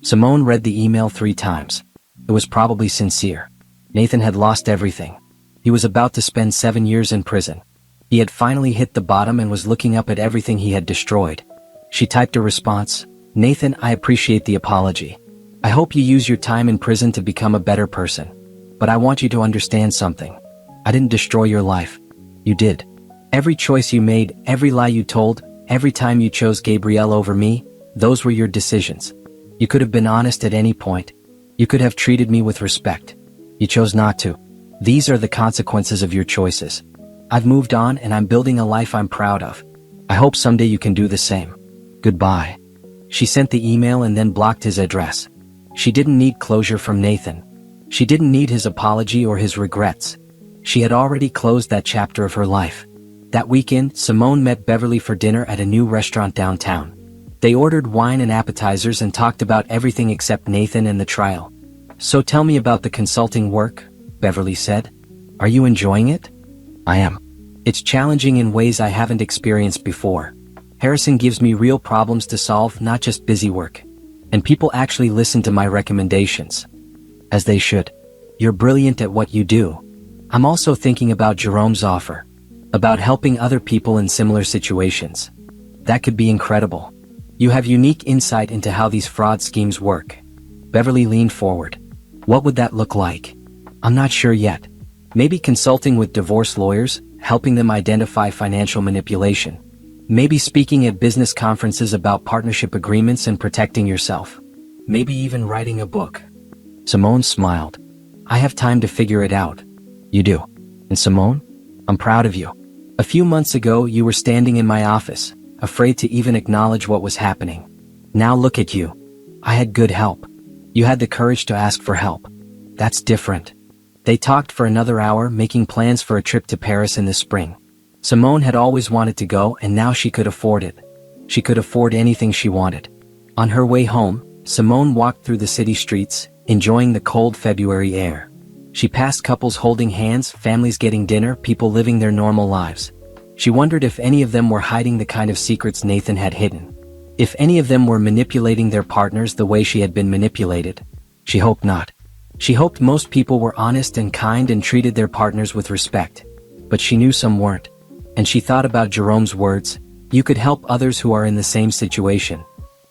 Simone read the email 3 times. It was probably sincere. Nathan had lost everything. He was about to spend 7 years in prison. He had finally hit the bottom and was looking up at everything he had destroyed. She typed a response. "Nathan, I appreciate the apology. I hope you use your time in prison to become a better person. But I want you to understand something. I didn't destroy your life. You did. Every choice you made, every lie you told, every time you chose Gabrielle over me, those were your decisions. You could have been honest at any point. You could have treated me with respect. You chose not to. These are the consequences of your choices. I've moved on and I'm building a life I'm proud of. I hope someday you can do the same. Goodbye." She sent the email and then blocked his address. She didn't need closure from Nathan. She didn't need his apology or his regrets. She had already closed that chapter of her life. That weekend, Simone met Beverly for dinner at a new restaurant downtown. They ordered wine and appetizers and talked about everything except Nathan and the trial. "So tell me about the consulting work," Beverly said. "Are you enjoying it?" "I am. It's challenging in ways I haven't experienced before. Harrison gives me real problems to solve, not just busy work. And people actually listen to my recommendations. As they should. You're brilliant at what you do. I'm also thinking about Jerome's offer. About helping other people in similar situations. That could be incredible. You have unique insight into how these fraud schemes work." Beverly leaned forward. "What would that look like?" "I'm not sure yet. Maybe consulting with divorce lawyers, helping them identify financial manipulation. Maybe speaking at business conferences about partnership agreements and protecting yourself. Maybe even writing a book." Simone smiled. "I have time to figure it out." "You do. And Simone, I'm proud of you. A few months ago you were standing in my office, afraid to even acknowledge what was happening. Now look at you. I had good help. You had the courage to ask for help. That's different." They talked for another hour, making plans for a trip to Paris in the spring. Simone had always wanted to go, and now she could afford it. She could afford anything she wanted. On her way home, Simone walked through the city streets, enjoying the cold February air. She passed couples holding hands, families getting dinner, people living their normal lives. She wondered if any of them were hiding the kind of secrets Nathan had hidden. If any of them were manipulating their partners the way she had been manipulated. She hoped not. She hoped most people were honest and kind and treated their partners with respect. But she knew some weren't. And she thought about Jerome's words, "You could help others who are in the same situation."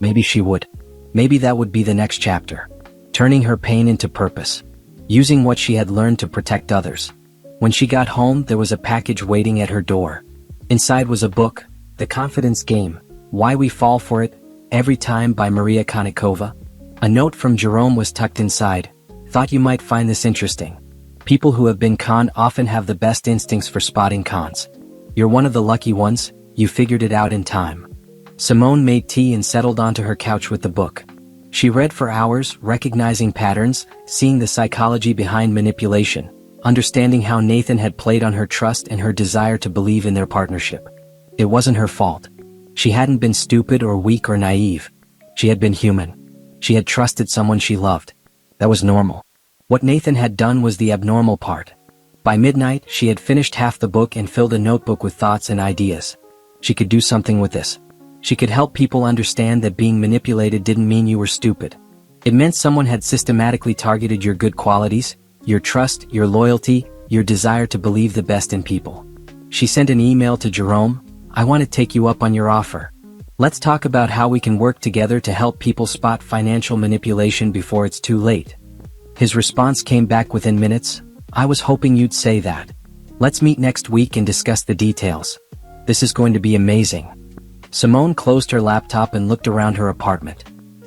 Maybe she would. Maybe that would be the next chapter. Turning her pain into purpose. Using what she had learned to protect others. When she got home, there was a package waiting at her door. Inside was a book, The Confidence Game, Why We Fall for It Every Time by Maria Konnikova. A note from Jerome was tucked inside. Thought you might find this interesting. People who have been conned often have the best instincts for spotting cons. You're one of the lucky ones, you figured it out in time. Simone made tea and settled onto her couch with the book. She read for hours, recognizing patterns, seeing the psychology behind manipulation, understanding how Nathan had played on her trust and her desire to believe in their partnership. It wasn't her fault. She hadn't been stupid or weak or naive. She had been human. She had trusted someone she loved. That was normal. What Nathan had done was the abnormal part. By midnight, she had finished half the book and filled a notebook with thoughts and ideas. She could do something with this. She could help people understand that being manipulated didn't mean you were stupid. It meant someone had systematically targeted your good qualities, your trust, your loyalty, your desire to believe the best in people. She sent an email to Jerome. I want to take you up on your offer. Let's talk about how we can work together to help people spot financial manipulation before it's too late. His response came back within minutes. I was hoping you'd say that. Let's meet next week and discuss the details. This is going to be amazing. Simone closed her laptop and looked around her apartment.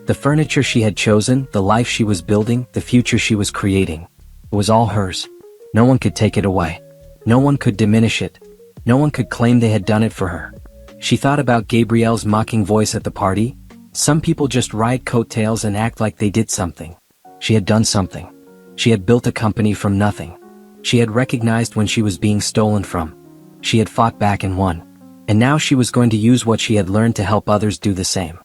The furniture she had chosen, the life she was building, the future she was creating. It was all hers. No one could take it away. No one could diminish it. No one could claim they had done it for her. She thought about Gabrielle's mocking voice at the party. Some people just ride coattails and act like they did something. She had done something. She had built a company from nothing. She had recognized when she was being stolen from. She had fought back and won. And now she was going to use what she had learned to help others do the same.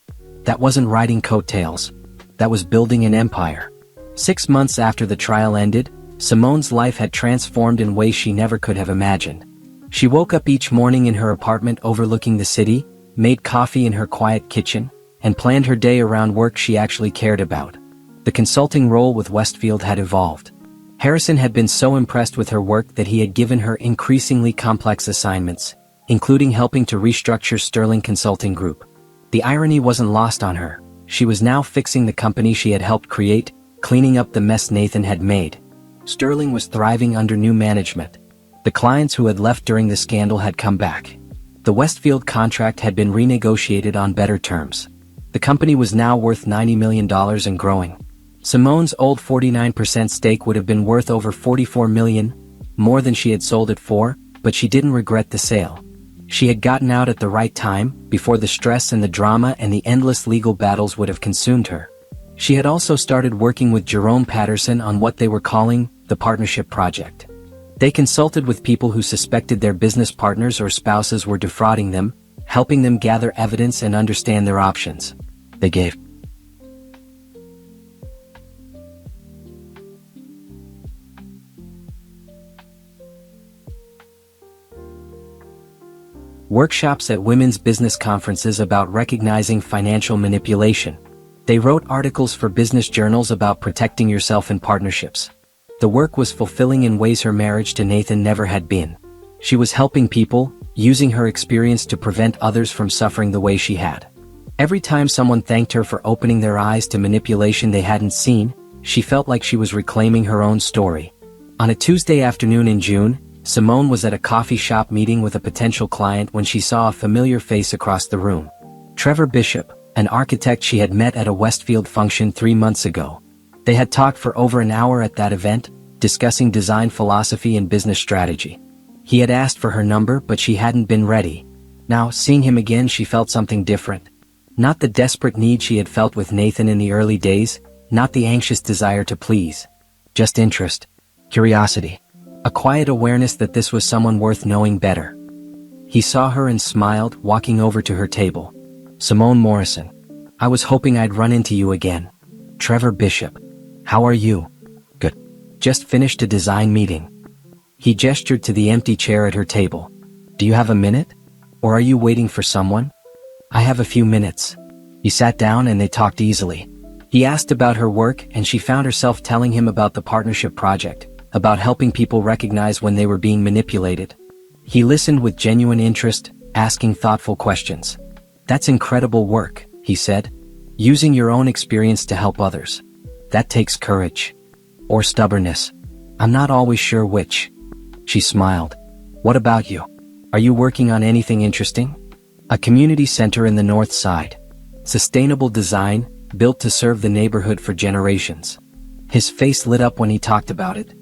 That wasn't riding coattails. That was building an empire. 6 months after the trial ended, Simone's life had transformed in ways she never could have imagined. She woke up each morning in her apartment overlooking the city, made coffee in her quiet kitchen, and planned her day around work she actually cared about. The consulting role with Westfield had evolved. Harrison had been so impressed with her work that he had given her increasingly complex assignments, including helping to restructure Sterling Consulting Group. The irony wasn't lost on her. She was now fixing the company she had helped create, cleaning up the mess Nathan had made. Sterling was thriving under new management. The clients who had left during the scandal had come back. The Westfield contract had been renegotiated on better terms. The company was now worth $90 million and growing. Simone's old 49% stake would have been worth over $44 million, more than she had sold it for, but she didn't regret the sale. She had gotten out at the right time, before the stress and the drama and the endless legal battles would have consumed her. She had also started working with Jerome Patterson on what they were calling the Partnership Project. They consulted with people who suspected their business partners or spouses were defrauding them, helping them gather evidence and understand their options. They gave workshops at women's business conferences about recognizing financial manipulation. They wrote articles for business journals about protecting yourself in partnerships. The work was fulfilling in ways her marriage to Nathan never had been. She was helping people, using her experience to prevent others from suffering the way she had. Every time someone thanked her for opening their eyes to manipulation they hadn't seen, she felt like she was reclaiming her own story. On a Tuesday afternoon in June, Simone was at a coffee shop meeting with a potential client when she saw a familiar face across the room. Trevor Bishop, an architect she had met at a Westfield function 3 months ago. They had talked for over an hour at that event, discussing design philosophy and business strategy. He had asked for her number, but she hadn't been ready. Now, seeing him again, she felt something different. Not the desperate need she had felt with Nathan in the early days, not the anxious desire to please. Just interest. Curiosity. A quiet awareness that this was someone worth knowing better. He saw her and smiled, walking over to her table. Simone Morrison. I was hoping I'd run into you again. Trevor Bishop. How are you? Good. Just finished a design meeting. He gestured to the empty chair at her table. Do you have a minute? Or are you waiting for someone? I have a few minutes. He sat down and they talked easily. He asked about her work and she found herself telling him about the partnership project, about helping people recognize when they were being manipulated. He listened with genuine interest, asking thoughtful questions. That's incredible work, he said. Using your own experience to help others. That takes courage. Or stubbornness. I'm not always sure which. She smiled. What about you? Are you working on anything interesting? A community center in the north side. Sustainable design, built to serve the neighborhood for generations. His face lit up when he talked about it.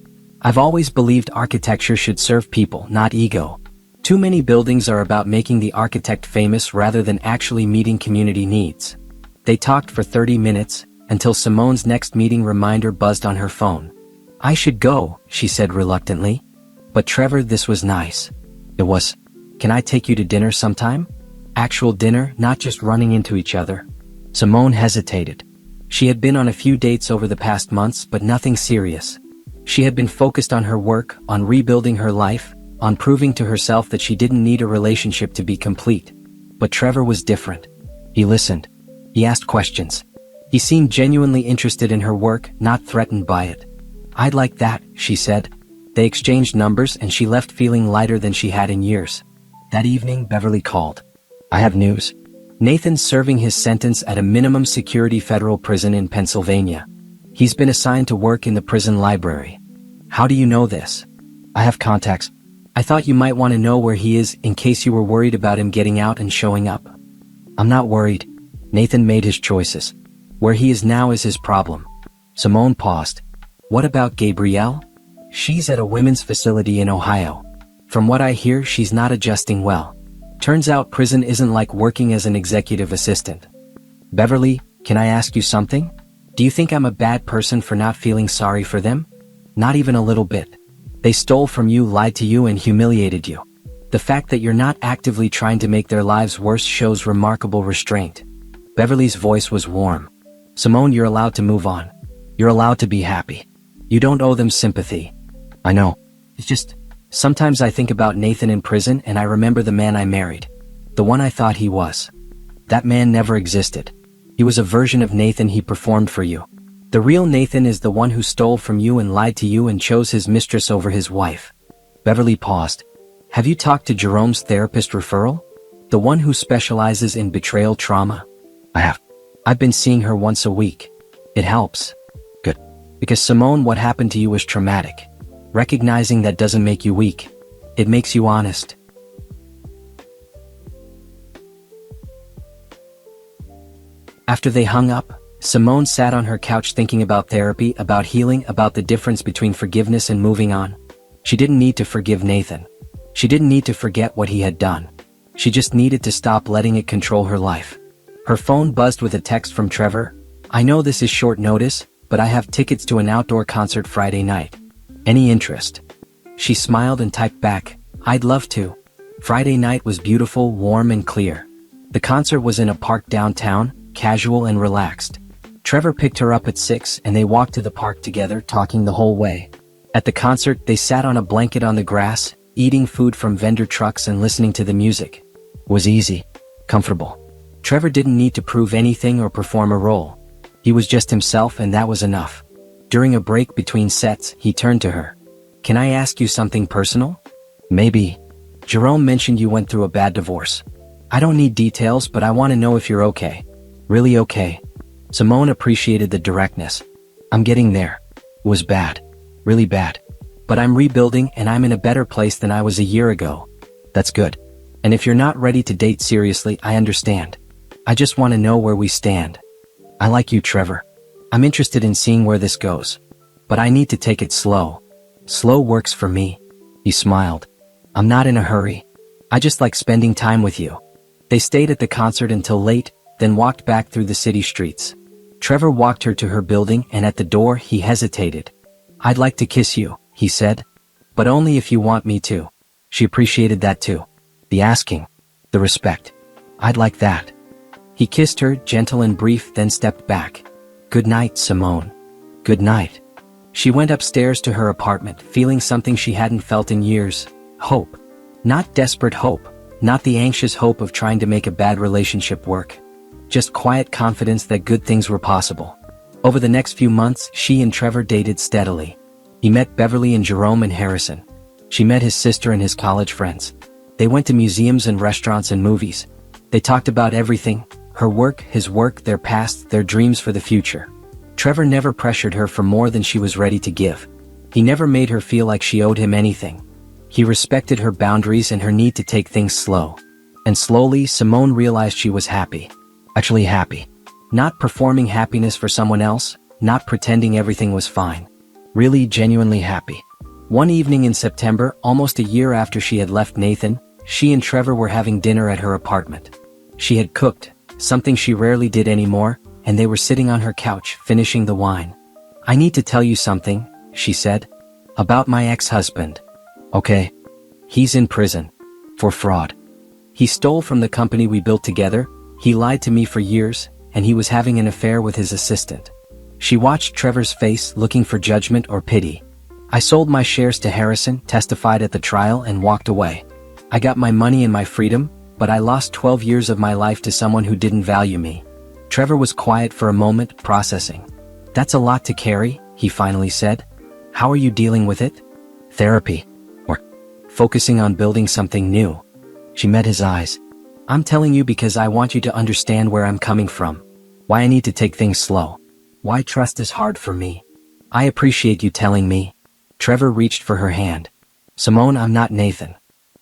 I've always believed architecture should serve people, not ego. Too many buildings are about making the architect famous rather than actually meeting community needs. They talked for 30 minutes, until Simone's next meeting reminder buzzed on her phone. I should go, she said reluctantly. But Trevor, this was nice. It was. Can I take you to dinner sometime? Actual dinner, not just running into each other. Simone hesitated. She had been on a few dates over the past months, but nothing serious. She had been focused on her work, on rebuilding her life, on proving to herself that she didn't need a relationship to be complete. But Trevor was different. He listened. He asked questions. He seemed genuinely interested in her work, not threatened by it. I'd like that, she said. They exchanged numbers and she left feeling lighter than she had in years. That evening, Beverly called. I have news. Nathan's serving his sentence at a minimum security federal prison in Pennsylvania. He's been assigned to work in the prison library. How do you know this? I have contacts. I thought you might want to know where he is in case you were worried about him getting out and showing up. I'm not worried. Nathan made his choices. Where he is now is his problem. Simone paused. What about Gabrielle? She's at a women's facility in Ohio. From what I hear, she's not adjusting well. Turns out prison isn't like working as an executive assistant. Beverly, can I ask you something? Do you think I'm a bad person for not feeling sorry for them? Not even a little bit. They stole from you, lied to you, and humiliated you. The fact that you're not actively trying to make their lives worse shows remarkable restraint. Beverly's voice was warm. Simone, you're allowed to move on. You're allowed to be happy. You don't owe them sympathy. I know. It's just, sometimes I think about Nathan in prison and I remember the man I married. The one I thought he was. That man never existed. He was a version of Nathan he performed for you. The real Nathan is the one who stole from you and lied to you and chose his mistress over his wife. Beverly paused. Have you talked to Jerome's therapist referral? The one who specializes in betrayal trauma? I have. I've been seeing her once a week. It helps. Good. Because Simone, what happened to you was traumatic. Recognizing that doesn't make you weak. It makes you honest. After they hung up, Simone sat on her couch thinking about therapy, about healing, about the difference between forgiveness and moving on. She didn't need to forgive Nathan. She didn't need to forget what he had done. She just needed to stop letting it control her life. Her phone buzzed with a text from Trevor. I know this is short notice, but I have tickets to an outdoor concert Friday night. Any interest? She smiled and typed back, I'd love to. Friday night was beautiful, warm and clear. The concert was in a park downtown, casual and relaxed. Trevor picked her up at 6 and they walked to the park together, talking the whole way. At the concert, they sat on a blanket on the grass, eating food from vendor trucks and listening to the music. It was easy, comfortable. Trevor didn't need to prove anything or perform a role. He was just himself and that was enough. During a break between sets, he turned to her. Can I ask you something personal? Maybe. Jerome mentioned you went through a bad divorce. I don't need details, but I want to know if you're okay. Really okay. Simone appreciated the directness. I'm getting there. It was bad. Really bad. But I'm rebuilding and I'm in a better place than I was a year ago. That's good. And if you're not ready to date seriously, I understand. I just want to know where we stand. I like you, Trevor. I'm interested in seeing where this goes. But I need to take it slow. Slow works for me. He smiled. I'm not in a hurry. I just like spending time with you. They stayed at the concert until late, then walked back through the city streets. Trevor walked her to her building and at the door he hesitated. I'd like to kiss you, he said. But only if you want me to. She appreciated that too. The asking. The respect. I'd like that. He kissed her, gentle and brief, then stepped back. Good night, Simone. Good night. She went upstairs to her apartment, feeling something she hadn't felt in years. Hope. Not desperate hope. Not the anxious hope of trying to make a bad relationship work. Just quiet confidence that good things were possible. Over the next few months, she and Trevor dated steadily. He met Beverly and Jerome in Harrison. She met his sister and his college friends. They went to museums and restaurants and movies. They talked about everything. Her work, his work, their past, their dreams for the future. Trevor never pressured her for more than she was ready to give. He never made her feel like she owed him anything. He respected her boundaries and her need to take things slow. And slowly, Simone realized she was happy. Actually happy. Not performing happiness for someone else, not pretending everything was fine. Really, genuinely happy. One evening in September, almost a year after she had left Nathan, she and Trevor were having dinner at her apartment. She had cooked, something she rarely did anymore, and they were sitting on her couch, finishing the wine. "I need to tell you something," she said. "About my ex-husband." "Okay." "He's in prison. For fraud. He stole from the company we built together, he lied to me for years, and he was having an affair with his assistant." She watched Trevor's face, looking for judgment or pity. "I sold my shares to Harrison, testified at the trial, and walked away. I got my money and my freedom, but I lost 12 years of my life to someone who didn't value me." Trevor was quiet for a moment, processing. "That's a lot to carry," he finally said. "How are you dealing with it? Therapy? Or focusing on building something new?" She met his eyes. "I'm telling you because I want you to understand where I'm coming from. Why I need to take things slow. Why trust is hard for me. I appreciate you telling me." Trevor reached for her hand. "Simone, I'm not Nathan.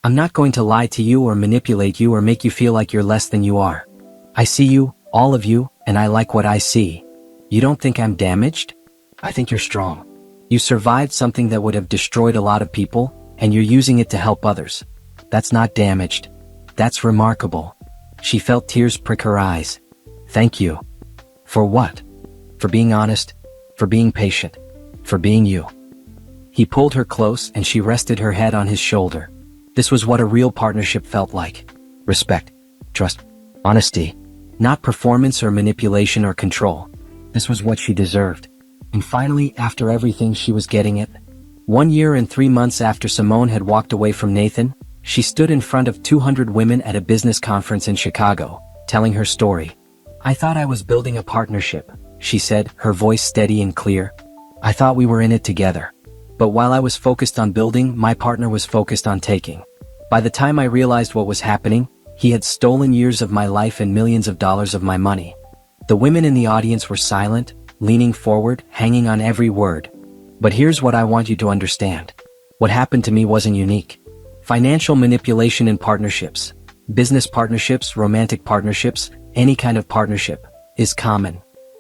I'm not going to lie to you or manipulate you or make you feel like you're less than you are. I see you, all of you, and I like what I see. You don't think I'm damaged? I think you're strong. You survived something that would have destroyed a lot of people, and you're using it to help others. That's not damaged. That's remarkable." She felt tears prick her eyes. "Thank you." "For what?" "For being honest, for being patient, for being you." He pulled her close and she rested her head on his shoulder. This was what a real partnership felt like. Respect, trust, honesty. Not performance or manipulation or control. This was what she deserved. And finally, after everything, she was getting it. 1 year and 3 months after Simone had walked away from Nathan, she stood in front of 200 women at a business conference in Chicago, telling her story. "I thought I was building a partnership," she said, her voice steady and clear. "I thought we were in it together. But while I was focused on building, my partner was focused on taking. By the time I realized what was happening, he had stolen years of my life and millions of dollars of my money." The women in the audience were silent, leaning forward, hanging on every word. "But here's what I want you to understand. What happened to me wasn't unique. Financial manipulation in partnerships, business partnerships, romantic partnerships, any kind of partnership, is common.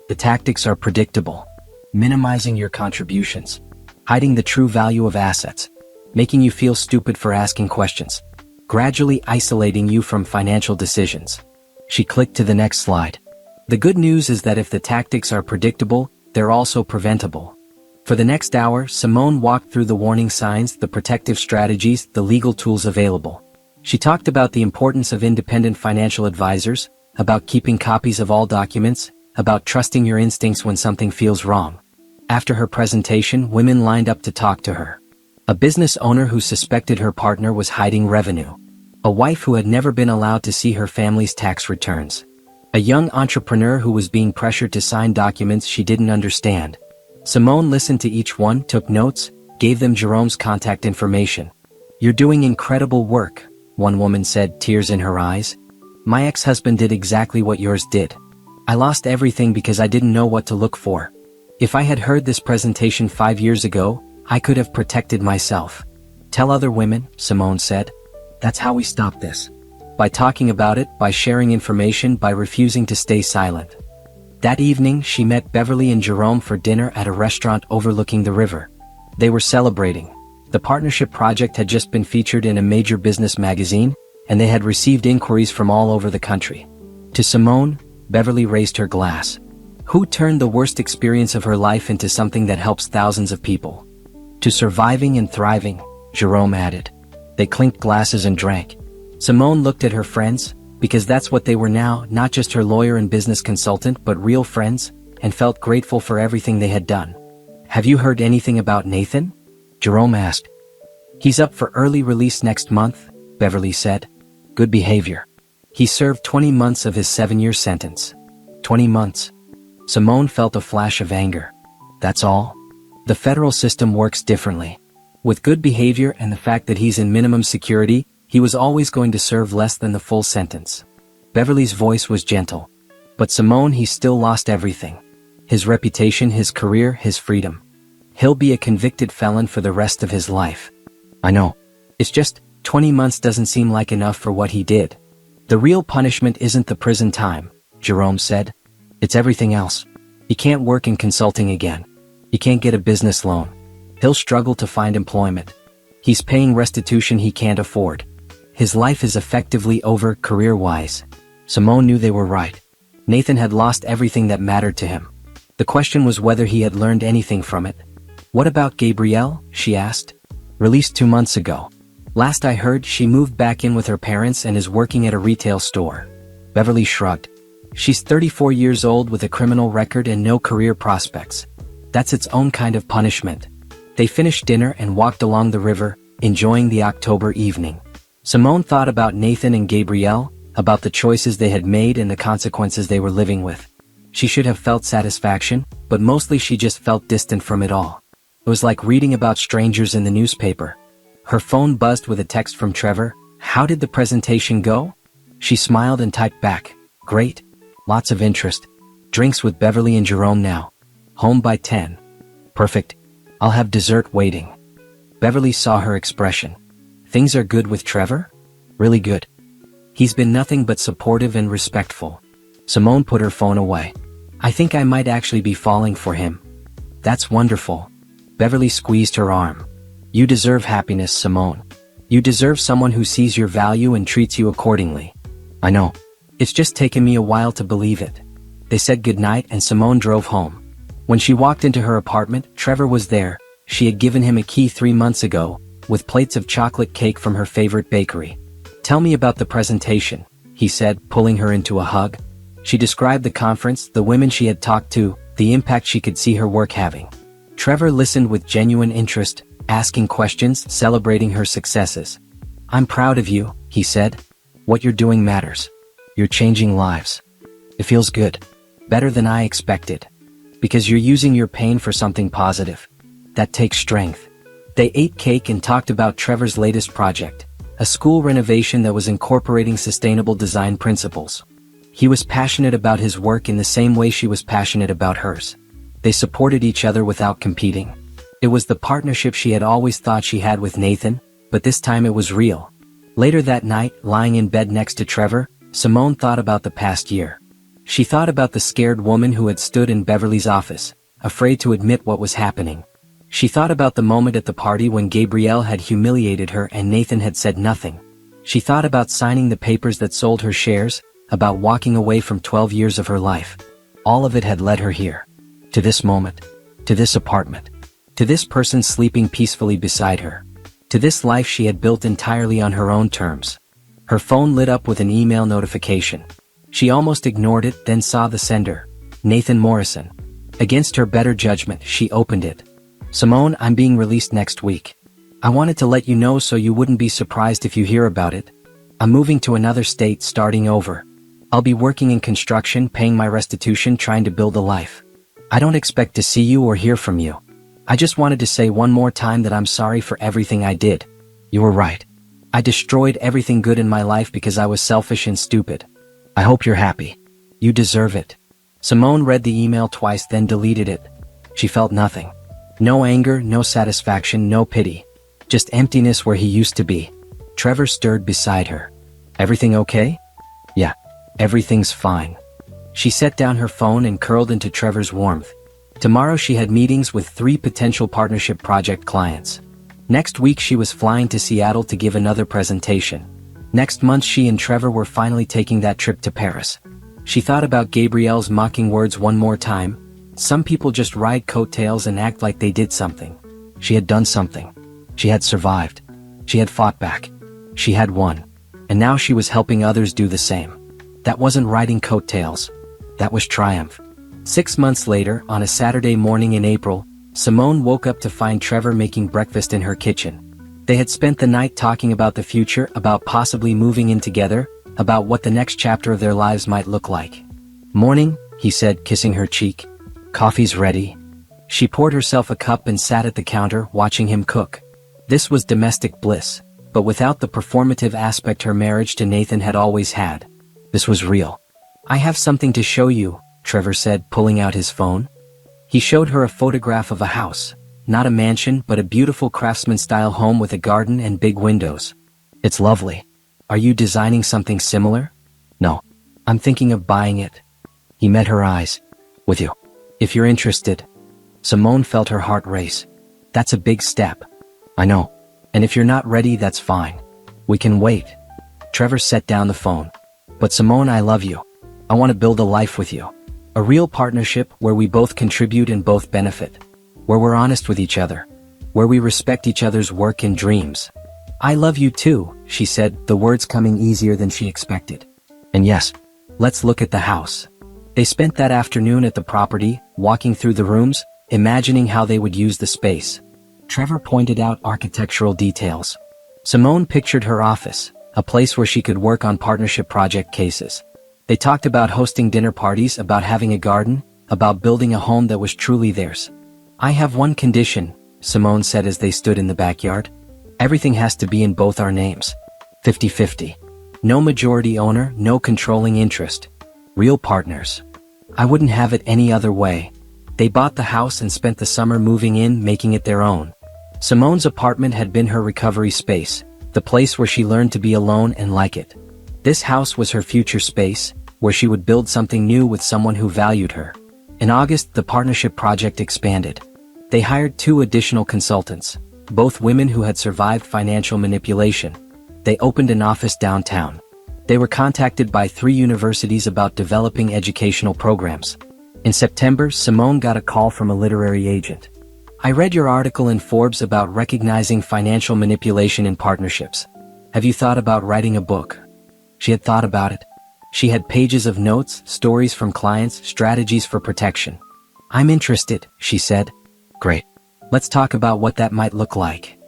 The tactics are predictable. Minimizing your contributions. Hiding the true value of assets. Making you feel stupid for asking questions. Gradually isolating you from financial decisions." She clicked to the next slide. "The good news is that if the tactics are predictable, they're also preventable." For the next hour, Simone walked through the warning signs, the protective strategies, the legal tools available. She talked about the importance of independent financial advisors, about keeping copies of all documents, about trusting your instincts when something feels wrong. After her presentation, women lined up to talk to her. A business owner who suspected her partner was hiding revenue. A wife who had never been allowed to see her family's tax returns. A young entrepreneur who was being pressured to sign documents she didn't understand. Simone listened to each one, took notes, gave them Jerome's contact information. "You're doing incredible work," one woman said, tears in her eyes. "My ex-husband did exactly what yours did. I lost everything because I didn't know what to look for. If I had heard this presentation 5 years ago, I could have protected myself." "Tell other women," Simone said. "That's how we stop this. By talking about it, by sharing information, by refusing to stay silent." That evening, she met Beverly and Jerome for dinner at a restaurant overlooking the river. They were celebrating. The partnership project had just been featured in a major business magazine, and they had received inquiries from all over the country. To Simone, Beverly raised her glass. "Who turned the worst experience of her life into something that helps thousands of people?" "To surviving and thriving," Jerome added. They clinked glasses and drank. Simone looked at her friends, because that's what they were now, not just her lawyer and business consultant, but real friends, and felt grateful for everything they had done. "Have you heard anything about Nathan?" Jerome asked. "He's up for early release next month," Beverly said. "Good behavior. He served 20 months of his 7-year sentence." 20 months. Simone felt a flash of anger. "That's all?" "The federal system works differently. With good behavior and the fact that he's in minimum security, he was always going to serve less than the full sentence." Beverly's voice was gentle. "But Simone, he still lost everything. His reputation, his career, his freedom. He'll be a convicted felon for the rest of his life." "I know. It's just, 20 months doesn't seem like enough for what he did. The real punishment isn't the prison time, Jerome said. It's everything else. He can't work in consulting again. He can't get a business loan. He'll struggle to find employment. He's paying restitution he can't afford. His life is effectively over career-wise. Simone knew they were right. Nathan had lost everything that mattered to him. The question was whether he had learned anything from it. What about Gabrielle? She asked. Released 2 months ago. Last I heard, she moved back in with her parents and is working at a retail store. Beverly shrugged. She's 34 years old with a criminal record and no career prospects. That's its own kind of punishment. They finished dinner and walked along the river, enjoying the October evening. Simone thought about Nathan and Gabrielle, about the choices they had made and the consequences they were living with. She should have felt satisfaction, but mostly she just felt distant from it all. It was like reading about strangers in the newspaper. Her phone buzzed with a text from Trevor. How did the presentation go? She smiled and typed back. Great. Lots of interest. Drinks with Beverly and Jerome now. Home by 10. Perfect. I'll have dessert waiting. Beverly saw her expression. Things are good with Trevor? Really good. He's been nothing but supportive and respectful. Simone put her phone away. I think I might actually be falling for him. That's wonderful. Beverly squeezed her arm. You deserve happiness, Simone. You deserve someone who sees your value and treats you accordingly. I know. It's just taken me a while to believe it. They said goodnight and Simone drove home. When she walked into her apartment, Trevor was there. She had given him a key 3 months ago, with plates of chocolate cake from her favorite bakery. Tell me about the presentation, he said, pulling her into a hug. She described the conference, the women she had talked to, the impact she could see her work having. Trevor listened with genuine interest, asking questions, celebrating her successes. I'm proud of you, he said. What you're doing matters. You're changing lives. It feels good. Better than I expected. Because you're using your pain for something positive. That takes strength. They ate cake and talked about Trevor's latest project, a school renovation that was incorporating sustainable design principles. He was passionate about his work in the same way she was passionate about hers. They supported each other without competing. It was the partnership she had always thought she had with Nathan, but this time it was real. Later that night, lying in bed next to Trevor, Simone thought about the past year. She thought about the scared woman who had stood in Beverly's office, afraid to admit what was happening. She thought about the moment at the party when Gabrielle had humiliated her and Nathan had said nothing. She thought about signing the papers that sold her shares, about walking away from 12 years of her life. All of it had led her here. To this moment. To this apartment. To this person sleeping peacefully beside her. To this life she had built entirely on her own terms. Her phone lit up with an email notification. She almost ignored it, then saw the sender. Nathan Morrison. Against her better judgment, she opened it. Simone, I'm being released next week. I wanted to let you know so you wouldn't be surprised if you hear about it. I'm moving to another state, starting over. I'll be working in construction, paying my restitution, trying to build a life. I don't expect to see you or hear from you. I just wanted to say one more time that I'm sorry for everything I did. You were right. I destroyed everything good in my life because I was selfish and stupid. I hope you're happy. You deserve it. Simone read the email twice, then deleted it. She felt nothing. No anger, no satisfaction, no pity. Just emptiness where he used to be. Trevor stirred beside her. Everything okay? Yeah, everything's fine. She set down her phone and curled into Trevor's warmth. Tomorrow she had meetings with 3 potential partnership project clients. Next week she was flying to Seattle to give another presentation. Next month she and Trevor were finally taking that trip to Paris. She thought about Gabrielle's mocking words one more time. Some people just ride coattails and act like they did something. She had done something. She had survived. She had fought back. She had won. And now she was helping others do the same. That wasn't riding coattails. That was triumph. 6 months later, on a Saturday morning in April, Simone woke up to find Trevor making breakfast in her kitchen. They had spent the night talking about the future, about possibly moving in together, about what the next chapter of their lives might look like. Morning, he said, kissing her cheek. Coffee's ready. She poured herself a cup and sat at the counter, watching him cook. This was domestic bliss, but without the performative aspect her marriage to Nathan had always had. This was real. I have something to show you, Trevor said, pulling out his phone. He showed her a photograph of a house. not a mansion but a beautiful craftsman-style home with a garden and big windows. It's lovely. Are you designing something similar? No. I'm thinking of buying it. He met her eyes. With you. If you're interested. Simone felt her heart race. That's a big step. I know. And if you're not ready, that's fine. We can wait. Trevor set down the phone. But Simone, I love you. I want to build a life with you. A real partnership where we both contribute and both benefit. Where we're honest with each other. Where we respect each other's work and dreams. I love you too, she said, the words coming easier than she expected. And yes, let's look at the house. They spent that afternoon at the property, walking through the rooms, imagining how they would use the space. Trevor pointed out architectural details. Simone pictured her office, a place where she could work on partnership project cases. They talked about hosting dinner parties, about having a garden, about building a home that was truly theirs. I have one condition, Simone said as they stood in the backyard. Everything has to be in both our names. 50-50. No majority owner, no controlling interest. Real partners. I wouldn't have it any other way. They bought the house and spent the summer moving in, making it their own. Simone's apartment had been her recovery space, the place where she learned to be alone and like it. This house was her future space, where she would build something new with someone who valued her. In August, the partnership project expanded. They hired 2 additional consultants, both women who had survived financial manipulation. They opened an office downtown. They were contacted by 3 universities about developing educational programs. In September, Simone got a call from a literary agent. I read your article in Forbes about recognizing financial manipulation in partnerships. Have you thought about writing a book? She had thought about it. She had pages of notes, stories from clients, strategies for protection. I'm interested, she said. Great. Let's talk about what that might look like.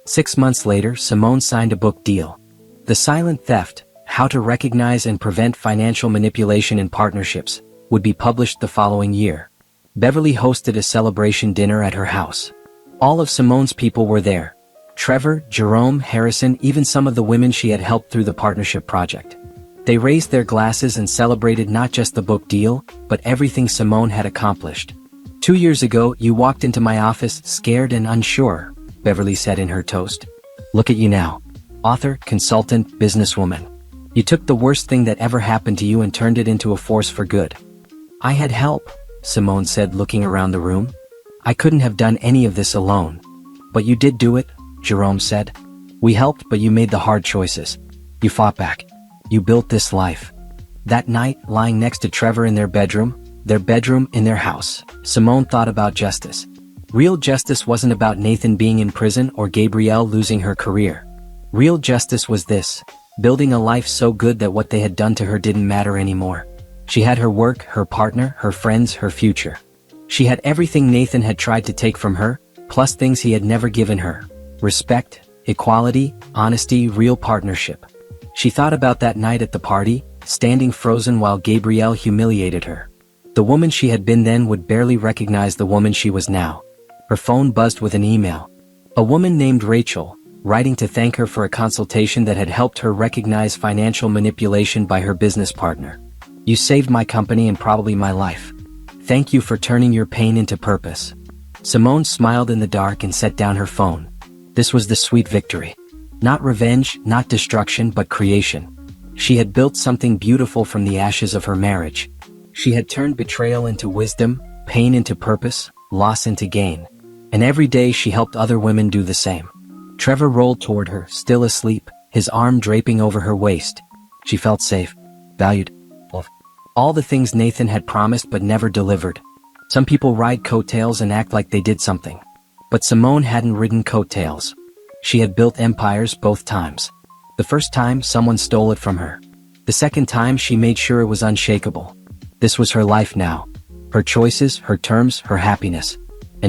6 months later, Simone signed a book deal. The Silent Theft, How to Recognize and Prevent Financial Manipulation in Partnerships, would be published the following year. Beverly hosted a celebration dinner at her house. All of Simone's people were there. Trevor, Jerome, Harrison, even some of the women she had helped through the partnership project. They raised their glasses and celebrated not just the book deal, but everything Simone had accomplished. 2 years ago, you walked into my office scared and unsure, Beverly said in her toast. Look at you now. Author, consultant, businesswoman. You took the worst thing that ever happened to you and turned it into a force for good. I had help, Simone said, looking around the room. I couldn't have done any of this alone. But you did do it, Jerome said. We helped, but you made the hard choices. You fought back. You built this life. That night, lying next to Trevor in their bedroom in their house, Simone thought about justice. Real justice wasn't about Nathan being in prison or Gabrielle losing her career. Real justice was this, building a life so good that what they had done to her didn't matter anymore. She had her work, her partner, her friends, her future. She had everything Nathan had tried to take from her, plus things he had never given her. Respect, equality, honesty, real partnership. She thought about that night at the party, standing frozen while Gabrielle humiliated her. The woman she had been then would barely recognize the woman she was now. Her phone buzzed with an email. A woman named Rachel, writing to thank her for a consultation that had helped her recognize financial manipulation by her business partner. You saved my company and probably my life. Thank you for turning your pain into purpose. Simone smiled in the dark and set down her phone. This was the sweet victory. Not revenge, not destruction, but creation. She had built something beautiful from the ashes of her marriage. She had turned betrayal into wisdom, pain into purpose, loss into gain. And every day she helped other women do the same. Trevor rolled toward her, still asleep, his arm draping over her waist. She felt safe, valued, loved. All the things Nathan had promised but never delivered. Some people ride coattails and act like they did something. But Simone hadn't ridden coattails. She had built empires both times. The first time, someone stole it from her. The second time, she made sure it was unshakable. This was her life now. Her choices, her terms, her happiness.